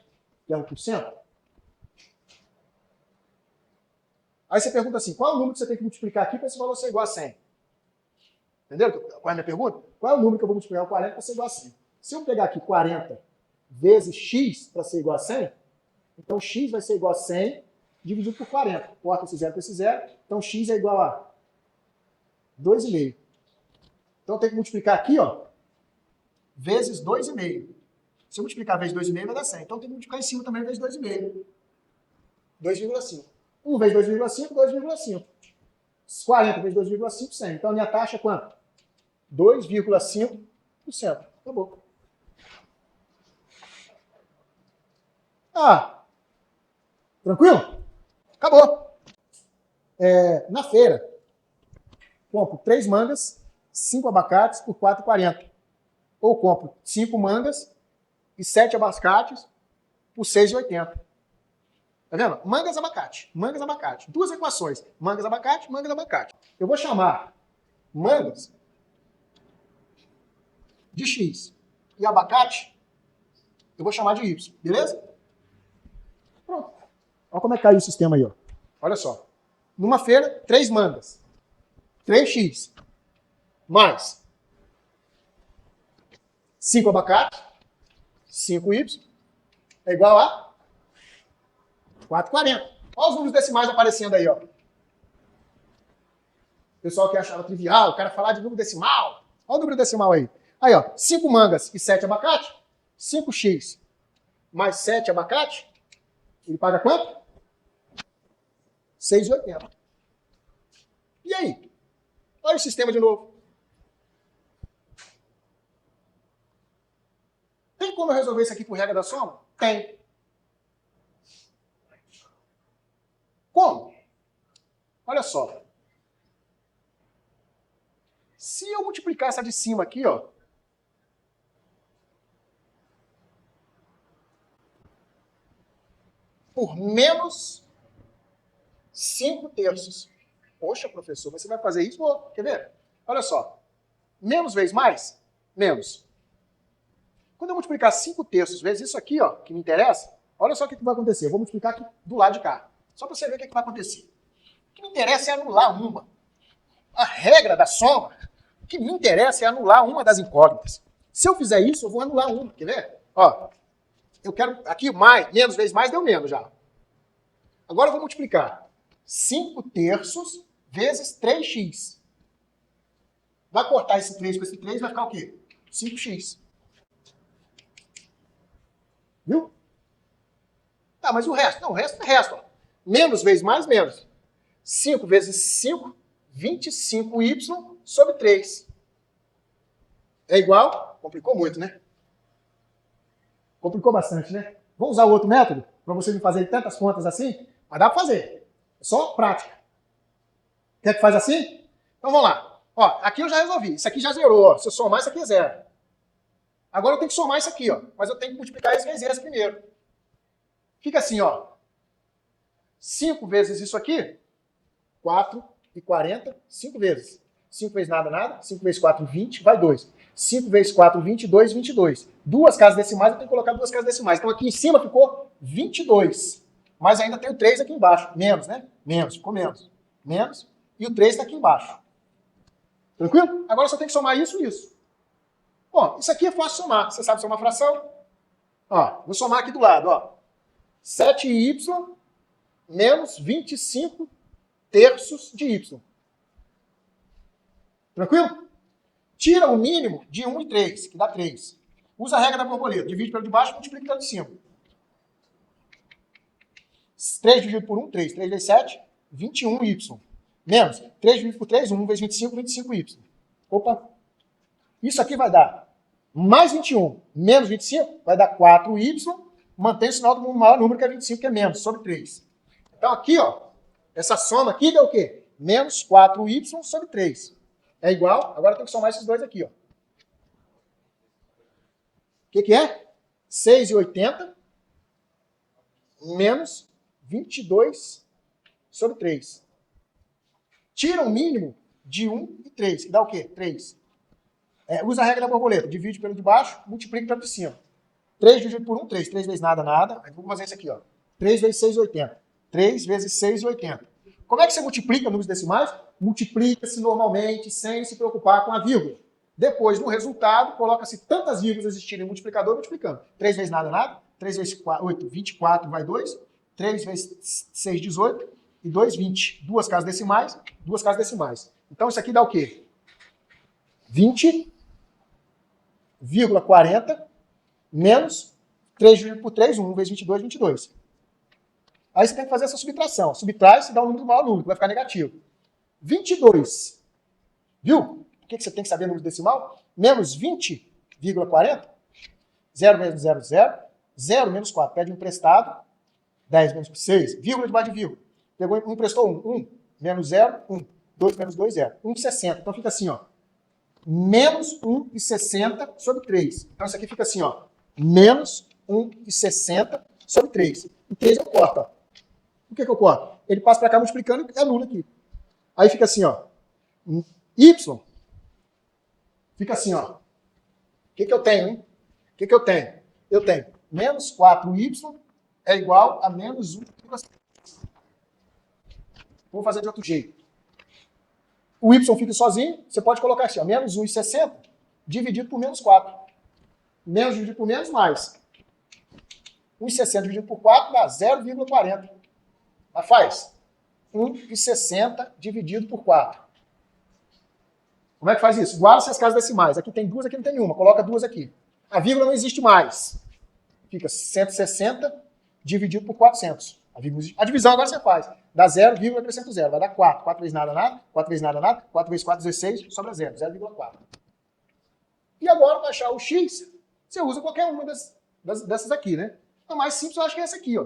que é 1%. Aí você pergunta assim, qual é o número que você tem que multiplicar aqui para esse valor ser igual a 100? Entendeu qual é a minha pergunta? Qual é o número que eu vou multiplicar o 40 para ser igual a 100? Se eu pegar aqui 40 vezes x para ser igual a 100, então x vai ser igual a 100 dividido por 40. Corta esse zero com esse zero, então x é igual a 2,5. Então eu tenho que multiplicar aqui, ó, vezes 2,5. Se eu multiplicar vezes 2,5 vai dar 100. Então eu tenho que multiplicar em cima também vezes 2,5. 2,5. 1 vezes 2,5, 2,5. 40 vezes 2,5, 100. Então a minha taxa é quanto? 2,5%. Acabou. Ah, tranquilo? Acabou. Na feira, compro 3 mangas, 5 abacates por 4,40. Ou compro 5 mangas e 7 abacates por 6,80. Tá vendo? Mangas, abacate. Mangas, abacate. 2 equações. Mangas, abacate, mangas, abacate. Eu vou chamar mangas de x e abacate eu vou chamar de y. Beleza? Pronto. Olha como é que caiu o sistema aí, ó. Olha só. Numa feira, 3 mangas. 3x. Mais 5 abacate. 5y. É igual a 4,40. Olha os números decimais aparecendo aí, ó. O pessoal que achava trivial, o cara falar de número decimal. Olha o número decimal aí. Aí, ó. 5 mangas e 7 abacate. 5x mais 7 abacate. Ele paga quanto? 6,80. E aí? Olha o sistema de novo. Tem como eu resolver isso aqui por regra da soma? Tem. Como? Olha só. Se eu multiplicar essa de cima aqui, ó, por menos 5/3. Poxa, professor, mas você vai fazer isso? Vou. Quer ver? Olha só. Menos vezes mais? Menos. Quando eu multiplicar 5/3 vezes isso aqui, ó, que me interessa, olha só o que vai acontecer. Eu vou multiplicar aqui do lado de cá. Só para você ver o que vai acontecer. O que me interessa é anular uma. A regra da soma, o que me interessa é anular uma das incógnitas. Se eu fizer isso, eu vou anular uma. Quer ver? Ó, eu quero aqui mais, menos vezes mais, deu menos já. Agora eu vou multiplicar 5/3 vezes 3x. Vai cortar esse 3 com esse 3, vai ficar o quê? 5x. Viu? Tá, mas o resto? Não, o resto é resto. Ó. Menos vezes mais, menos. 5 vezes 5, 25y sobre 3. É igual? Complicou muito, né? Complicou bastante, né? Vamos usar o outro método? Para você não fazer tantas contas assim? Mas dá para fazer. É só prática. Quer que faz assim? Então vamos lá. Ó, aqui eu já resolvi. Isso aqui já zerou. Ó. Se eu somar, isso aqui é 0. Agora eu tenho que somar isso aqui, ó. Mas eu tenho que multiplicar esse vezes esse primeiro. Fica assim, ó. 5 vezes isso aqui, 4,40, 5 vezes. 5 vezes nada, nada. 5 vezes 4, 20, vai 2. 5 vezes 4, 22, 22. 2 casas decimais, eu tenho que colocar 2 casas decimais. Então aqui em cima ficou 22. Mas ainda tem o 3 aqui embaixo. Menos, né? Menos, ficou menos. Menos. E o 3 está aqui embaixo. Tranquilo? Agora eu só tenho que somar isso e isso. Bom, isso aqui é fácil somar. Você sabe somar fração? Ó, vou somar aqui do lado, ó. 7y menos 25/3 de y. Tranquilo? Tira o mínimo de 1 e 3, que dá 3. Usa a regra da borboleta. Divide pelo de baixo e multiplica pelo de cima. 3 dividido por 1, 3. 3 vezes 7, 21y. Menos 3 dividido por 3, 1 vezes 25, 25y. Opa! Isso aqui vai dar mais 21 menos 25, vai dar 4y, mantém o sinal do maior número que é 25, que é menos, sobre 3. Então aqui, ó, essa soma aqui deu o quê? Menos 4y sobre 3. É igual, agora tem que somar esses dois aqui, ó. O que é? 6,80 menos 22 sobre 3. Tira o mínimo de 1 e 3, que dá o quê? 3. Usa a regra da borboleta, divide pelo de baixo, multiplica pelo de cima. 3 dividido por 1, 3. 3 vezes nada, nada. Aí vamos fazer isso aqui, ó. 3 vezes 6,80. 3 vezes 6,80. Como é que você multiplica números decimais? Multiplica-se normalmente, sem se preocupar com a vírgula. Depois, no resultado, coloca-se tantas vírgulas existirem no multiplicador, multiplicando. 3 vezes nada, nada. 3 vezes 8, 24, vai 2. 3 vezes 6, 18. E 2, 20. Duas casas decimais, duas casas decimais. Então, isso aqui dá o quê? 20,40 menos 3 dividido por 3, 1 vezes 22, 22. Aí você tem que fazer essa subtração. Subtrai e dá um número maior número, que vai ficar negativo. 22. Viu? Por que você tem que saber o número decimal? Menos 20,40. 0 menos 0, 0. 0 menos 4. Pede um emprestado. 10 menos 6. Vírgula debaixo de vírgula. Pegou, emprestou 1. 1 menos 0, 1. 2 menos 2, 0. 1,60. Então fica assim, ó. Menos 1,60 sobre 3. Então isso aqui fica assim, ó. Menos 1,60 sobre 3. E 3 eu corto, ó. Por que eu corto? Ele passa para cá multiplicando e anula aqui. Aí fica assim, ó. Y. Fica assim, ó. O que eu tenho, hein? O que eu tenho? Eu tenho menos 4y é igual a menos 1,5. Vou fazer de outro jeito. O y fica sozinho, você pode colocar assim, ó, menos 1,60 dividido por menos 4. Menos dividido por menos, mais. 1,60 dividido por 4 dá 0,40. Mas faz 1,60 dividido por 4. Como é que faz isso? Guarda-se as casas decimais. Aqui tem duas, aqui não tem nenhuma. Coloca duas aqui. A vírgula não existe mais. Fica 160 dividido por 400. A divisão agora você faz. Dá 0,acrescento 0. Vai dar 4. 4 vezes nada, nada. 4 vezes nada, nada. 4 vezes 4, 16. Sobra 0. 0,4. E agora, para achar o x, você usa qualquer uma dessas aqui, né? A mais simples eu acho que é essa aqui, ó.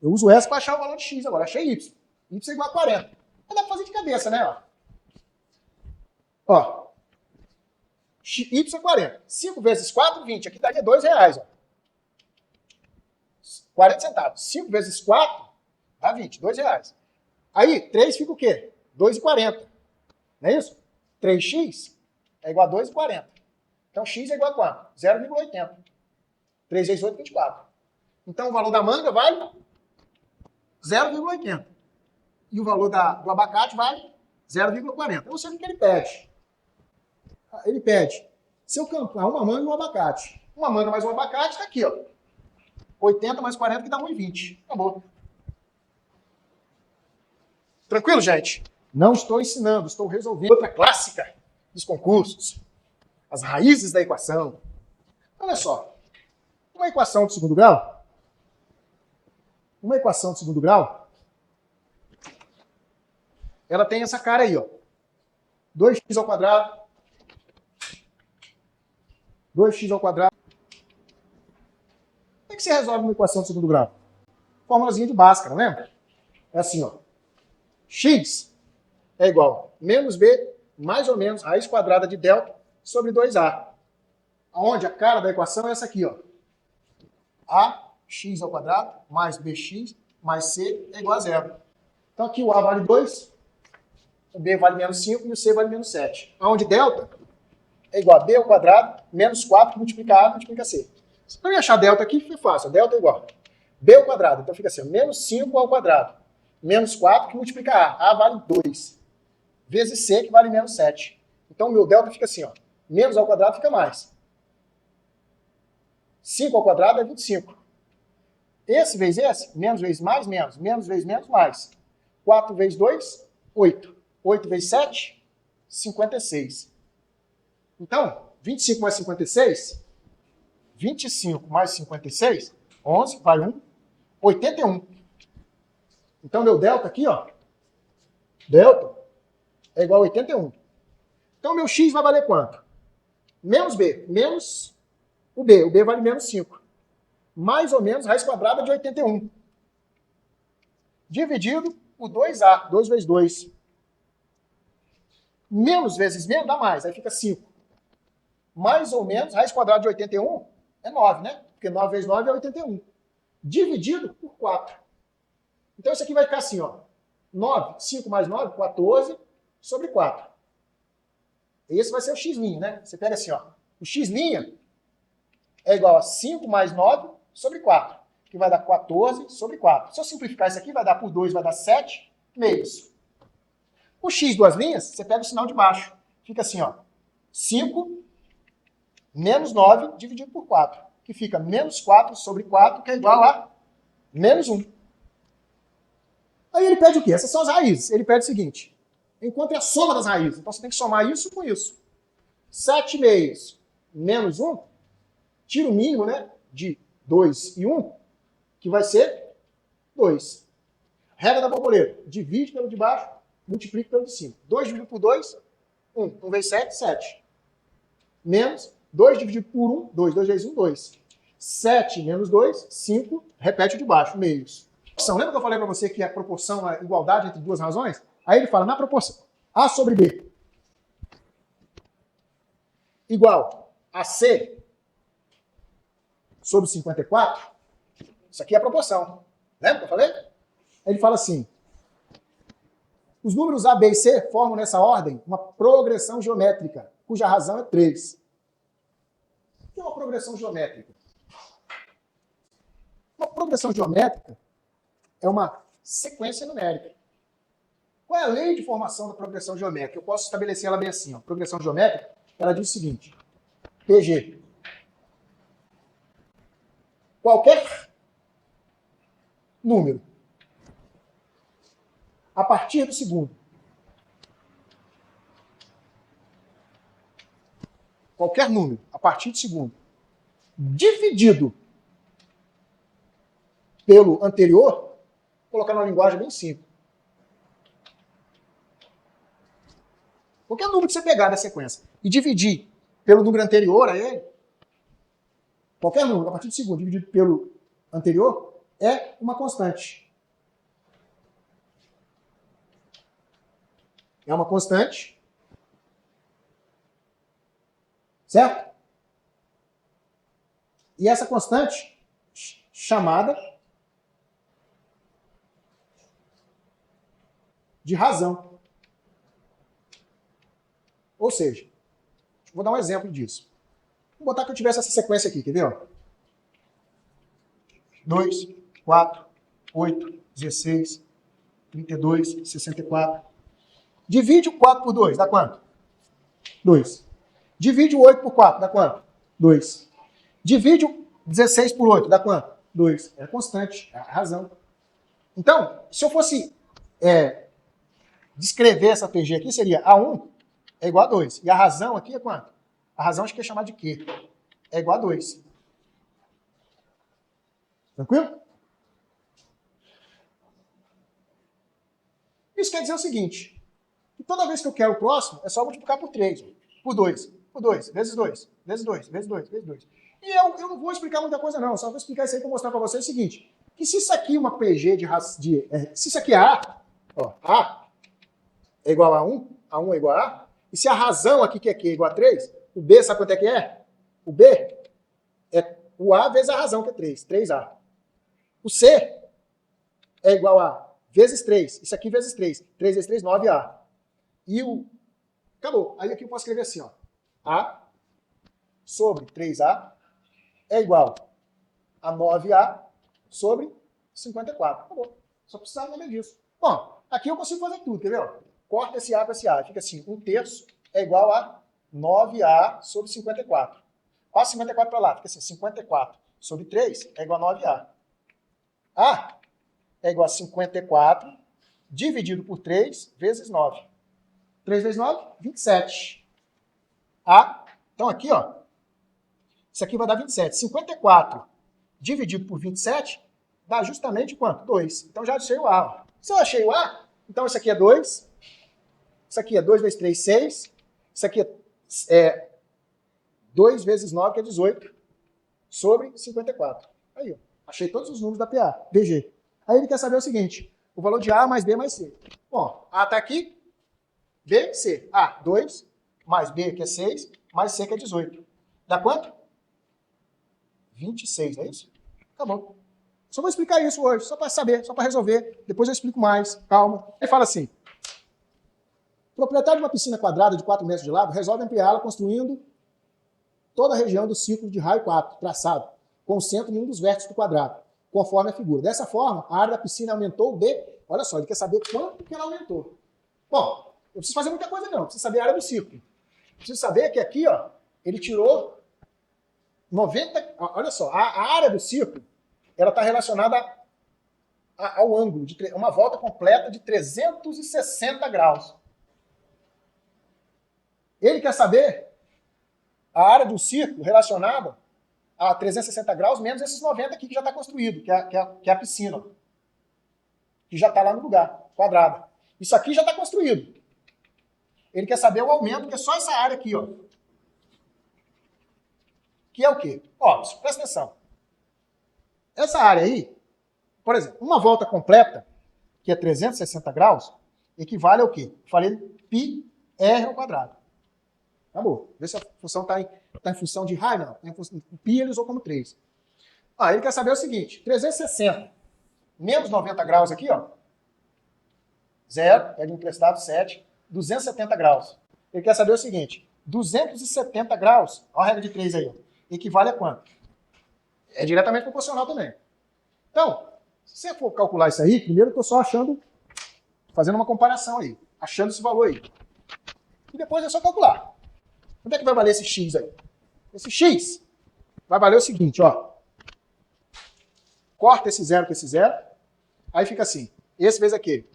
Eu uso essa para achar o valor de x agora. Achei y. Y é igual a 40. Mas dá para fazer de cabeça, né? Ó. Y é 40. 5 vezes 4, 20. Aqui daria R$2, ó. 40 centavos. 5 vezes 4 dá 20. R$2. Aí, 3 fica o quê? 2,40. Não é isso? 3x é igual a 2,40. Então, x é igual a quanto? 0,80. 3 vezes 8, 24. Então, o valor da manga vale 0,80. E o valor do abacate vale 0,40. Eu não sei o que ele pede. Ele pede, se eu comprar uma manga e um abacate. Uma manga mais um abacate está aqui, ó. 80 mais 40 que dá 1,20. Acabou. Tranquilo, gente? Não estou ensinando, estou resolvendo outra clássica dos concursos. As raízes da equação. Olha só. Uma equação de segundo grau. Uma equação de segundo grau. Ela tem essa cara aí, ó. 2x ao quadrado. 2x ao quadrado. Como é que você resolve uma equação de segundo grau? Formulazinha de Bhaskara, não lembra? É assim, ó. X é igual a menos b mais ou menos raiz quadrada de delta sobre 2a. Onde a cara da equação é essa aqui, ó. Ax ao quadrado mais bx mais c é igual a 0. Então aqui o a vale 2, o b vale menos 5 e o c vale menos 7. Onde delta é igual a b ao quadrado menos 4 que multiplica a multiplica c. Para eu achar delta aqui, fica fácil. Delta é igual a b ao quadrado. Então fica assim, menos 5 ao quadrado. Menos 4 que multiplica a. A vale 2. Vezes c, que vale menos 7. Então o meu delta fica assim, ó. Menos ao quadrado fica mais. 5 ao quadrado é 25. Esse vezes esse, menos vezes mais, menos. Menos vezes menos, mais. 4 vezes 2, 8. 8 vezes 7, 56. Então, 25 mais 56... 25 mais 56 11, vai 1, 81. Então, meu delta aqui, ó, delta é igual a 81. Então, meu x vai valer quanto? Menos b, menos o b vale menos 5. Mais ou menos raiz quadrada de 81. Dividido por 2a, 2 vezes 2. Menos vezes menos dá mais, aí fica 5. Mais ou menos, raiz quadrada de 81 é 9, né? Porque 9 vezes 9 é 81. Dividido por 4. Então isso aqui vai ficar assim, ó. 9, 5 mais 9, 14 sobre 4. Esse vai ser o x', né? Você pega assim, ó. O x' é igual a 5 mais 9 sobre 4, que vai dar 14 sobre 4. Se eu simplificar isso aqui, vai dar por 2, vai dar 7 meios. O x duas linhas, você pega o sinal de baixo. Fica assim, ó. 5 menos 9 dividido por 4, que fica menos 4 sobre 4, que é igual a menos 1. Aí ele pede o quê? Essas são as raízes. Ele pede o seguinte: encontre a soma das raízes. Então você tem que somar isso com isso. 7 meios menos 1, tira o mínimo, né, de 2 e 1, que vai ser 2. Regra da borboleta: divide pelo de baixo, multiplica pelo de cima. 2 dividido por 2, 1. 1 vezes 7, 7. Menos 2 dividido por 1, 2. 2 vezes 1, 2. 7 menos 2, 5. Repete o de baixo, meios. Lembra que eu falei para você que a proporção é a igualdade entre duas razões? Aí ele fala, na proporção A sobre B igual a C sobre 54, isso aqui é a proporção. Lembra que eu falei? Aí ele fala assim, os números A, B e C formam nessa ordem uma progressão geométrica, cuja razão é 3. O que é uma progressão geométrica? Uma progressão geométrica é uma sequência numérica. Qual é a lei de formação da progressão geométrica? Eu posso estabelecer ela bem assim. Ó. Progressão geométrica, ela diz o seguinte. PG. Qualquer número a partir do segundo. Qualquer número a partir do segundo. Dividido pelo anterior, vou colocar numa linguagem bem simples. Qualquer número que você pegar da sequência e dividir pelo número anterior a ele, qualquer número a partir do segundo dividido pelo anterior, é uma constante. É uma constante. Certo? E essa constante, chamada de razão. Ou seja, vou dar um exemplo disso. Vou botar que eu tivesse essa sequência aqui, quer ver? 2, 4, 8, 16, 32, 64. Divide o 4 por 2, dá quanto? 2. Divide o 8 por 4, dá quanto? 2. Divide o 16 por 8, dá quanto? 2. É constante, é a razão. Então, se eu fosse descrever essa PG aqui, seria A1 é igual a 2. E a razão aqui é quanto? A razão acho que é chamada de Q. É igual a 2. Tranquilo? Isso quer dizer o seguinte, que toda vez que eu quero o próximo, é só multiplicar por 3, por 2, por 2, vezes 2, vezes 2, vezes 2, vezes 2. E eu não vou explicar muita coisa não, só vou explicar isso aí para mostrar para vocês o seguinte, que se isso aqui é uma PG se isso aqui é A, ó, A é igual a 1, A1 é igual a A, e se a razão aqui que é Q é igual a 3, o B sabe quanto é que é? O B é o A vezes a razão que é 3, 3A. O C é igual a vezes 3, isso aqui vezes 3, 3 vezes 3, 9A. E o... Acabou. Aí aqui eu posso escrever assim, ó. A sobre 3A é igual a 9A sobre 54. Acabou. Só precisava lembrar disso. Bom, aqui eu consigo fazer tudo, quer ver? Corta esse A com esse A. Fica assim, 1/3 é igual a 9A sobre 54. Passa 54 para lá. Fica assim, 54 sobre 3 é igual a 9A. A é igual a 54 dividido por 3 vezes 9. 3 vezes 9, 27. A, então aqui, ó, isso aqui vai dar 27. 54 dividido por 27 dá justamente quanto? 2. Então já achei o A. Ó. Se eu achei o A, então isso aqui é 2. Isso aqui é 2 vezes 3, 6. Isso aqui é 2 vezes 9, que é 18. Sobre 54. Aí, ó. Achei todos os números da PA, BG. Aí ele quer saber o seguinte, o valor de A mais B mais C. Bom, A está aqui, B, C. A, 2, mais B, que é 6, mais C, que é 18. Dá quanto? 26, não é isso? Acabou. Só vou explicar isso hoje, só para saber, só para resolver. Depois eu explico mais, calma. Ele fala assim, o proprietário de uma piscina quadrada de 4 metros de lado resolve ampliá-la construindo toda a região do círculo de raio 4, traçado, com o centro em um dos vértices do quadrado, conforme a figura. Dessa forma, a área da piscina aumentou de... Olha só, ele quer saber quanto que ela aumentou. Bom, eu preciso fazer muita coisa não, eu preciso saber a área do círculo. Eu preciso saber que aqui, ó, ele tirou 90... Olha só, a área do círculo, ela está relacionada ao ângulo, de uma volta completa de 360 graus. Ele quer saber a área do círculo relacionada a 360 graus, menos esses 90 aqui que já está construído, que é a piscina, ó, que já está lá no lugar, quadrada. Isso aqui já está construído. Ele quer saber o aumento, que é só essa área aqui, ó. Que é o quê? Ó, presta atenção. Essa área aí, por exemplo, uma volta completa, que é 360 graus, equivale ao quê? Falei πr ao quadrado. Acabou. Vê se a função está em função de raio, não. O π ele usou como 3. Ele quer saber o seguinte, 360 menos 90 graus aqui, ó, 0, é de emprestado 7, 270 graus. Ele quer saber o seguinte, 270 graus, olha a regra de 3 aí, ó, equivale a quanto? É diretamente proporcional também. Então, se você for calcular isso aí, primeiro eu estou só fazendo uma comparação aí, achando esse valor aí. E depois é só calcular. Quanto é que vai valer esse x aí? Esse x vai valer o seguinte, ó. Corta esse 0 com esse 0, aí fica assim. Esse vezes aqui,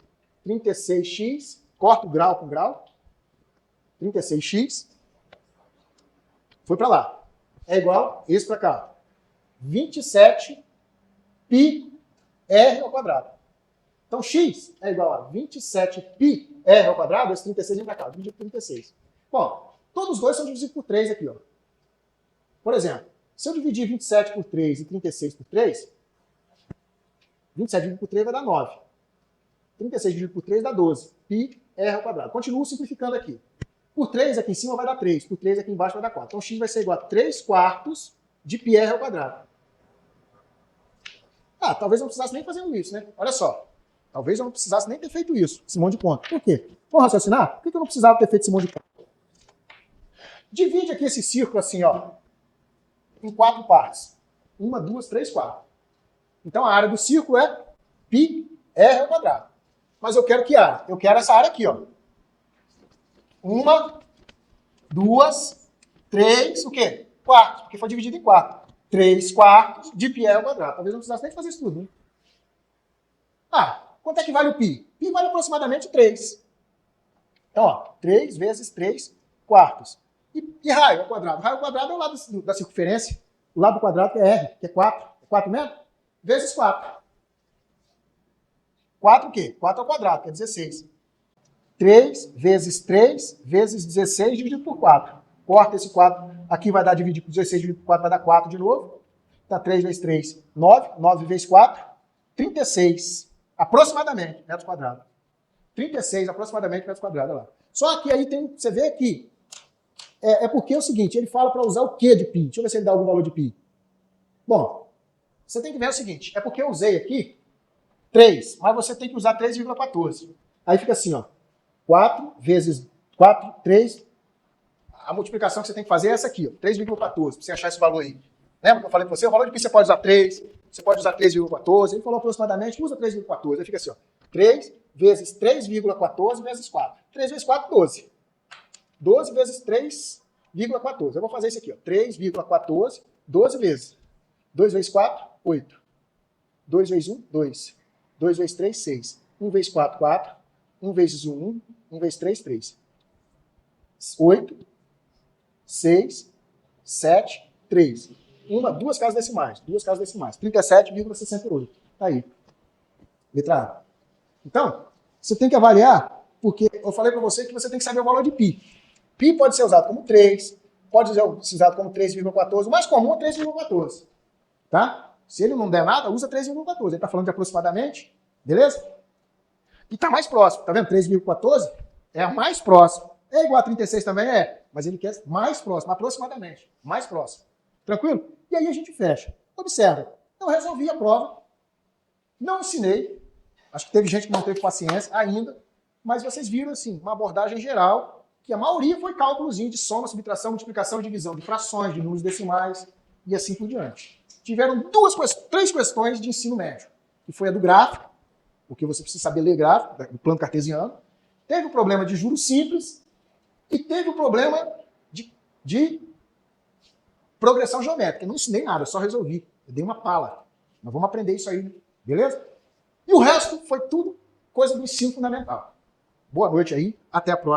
36x, corta o grau com grau, 36x, foi para lá. É igual esse para cá. 27 πr ao quadrado. Então, x é igual a 27 πr ao quadrado, esse 36 vem para cá, dividido por 36. Bom, todos os dois são divididos por 3 aqui, ó. Por exemplo, se eu dividir 27 por 3 e 36 por 3, 27 dividido por 3 vai dar 9. 36 dividido por 3 dá 12. πr ao quadrado. Continuo simplificando aqui. Por 3 aqui em cima vai dar 3. Por 3 aqui embaixo vai dar 4. Então, x vai ser igual a 3 quartos de πr ao quadrado. Talvez eu não precisasse nem fazer isso, né? Olha só. Talvez eu não precisasse nem ter feito isso, esse monte de conta. Por quê? Vamos raciocinar? Por que eu não precisava ter feito esse monte de conta? Divide aqui esse círculo assim, ó, em 4 partes. 1, 2, 3, 4. Então a área do círculo é πr ao quadrado. Mas eu quero que área? Eu quero essa área aqui, ó. 1, 2, 3, o quê? 4, porque foi dividido em 4. 3 quartos de πr ao quadrado. Talvez não precisasse nem fazer isso tudo, né? Quanto é que vale o π? Π vale aproximadamente 3. Então, ó, 3 vezes 3 quartos. E raio ao quadrado? Raio ao quadrado é o lado da circunferência. O lado do quadrado que é R, que é 4. É 4 mesmo? Vezes 4. 4 o quê? 4 ao quadrado, que é 16. 3 vezes 3 vezes 16 dividido por 4. Corta esse 4. Aqui vai dar dividido por 16 dividido por 4, vai dar 4 de novo. Então, 3 vezes 3, 9. 9 vezes 4, 36. Aproximadamente, metros quadrados. 36 aproximadamente metros quadrados, olha lá. Só que aí tem, você vê aqui, porque é o seguinte, ele fala para usar o que de π? Deixa eu ver se ele dá algum valor de π. Bom, você tem que ver o seguinte, é porque eu usei aqui 3, mas você tem que usar 3,14. Aí fica assim, ó, 4 vezes 4, 3, a multiplicação que você tem que fazer é essa aqui, ó, 3,14, para você achar esse valor aí. Lembra que eu falei para você? O valor de π você pode usar 3, você pode usar 3,14, ele falou aproximadamente, usa 3,14, aí fica assim, ó, 3 vezes 3,14 vezes 4. 3 vezes 4, 12. 12 vezes 3,14. Eu vou fazer isso aqui, ó, 3,14, 12 vezes. 2 vezes 4, 8. 2 vezes 1, 2. 2 vezes 3, 6. 1 vezes 4, 4. 1 vezes 1, 1. 1 vezes 3, 3. 8, 6, 7, 3. duas casas decimais. 37,68. Tá aí. Letra A. Então, você tem que avaliar, porque eu falei para você que você tem que saber o valor de π. π pode ser usado como 3, pode ser usado como 3,14. O mais comum é 3,14. Tá? Se ele não der nada, usa 3,14. Ele está falando de aproximadamente, beleza? E está mais próximo, tá vendo? 3,14 é a mais próximo. É igual a 36 também? É. Mas ele quer mais próximo, aproximadamente. Mais próximo. Tranquilo? E aí a gente fecha. Observa. Eu resolvi a prova. Não ensinei. Acho que teve gente que não teve paciência ainda. Mas vocês viram, assim, uma abordagem geral, que a maioria foi cálculozinho de soma, subtração, multiplicação, divisão de frações, de números decimais e assim por diante. Tiveram três questões de ensino médio. Que foi a do gráfico, porque você precisa saber ler gráfico, do plano cartesiano. Teve o problema de juros simples e teve o problema de progressão geométrica. Eu não ensinei nada, eu só resolvi. Eu dei uma pala. Nós vamos aprender isso aí, beleza? E o resto foi tudo coisa do ensino fundamental. Boa noite aí, até a próxima.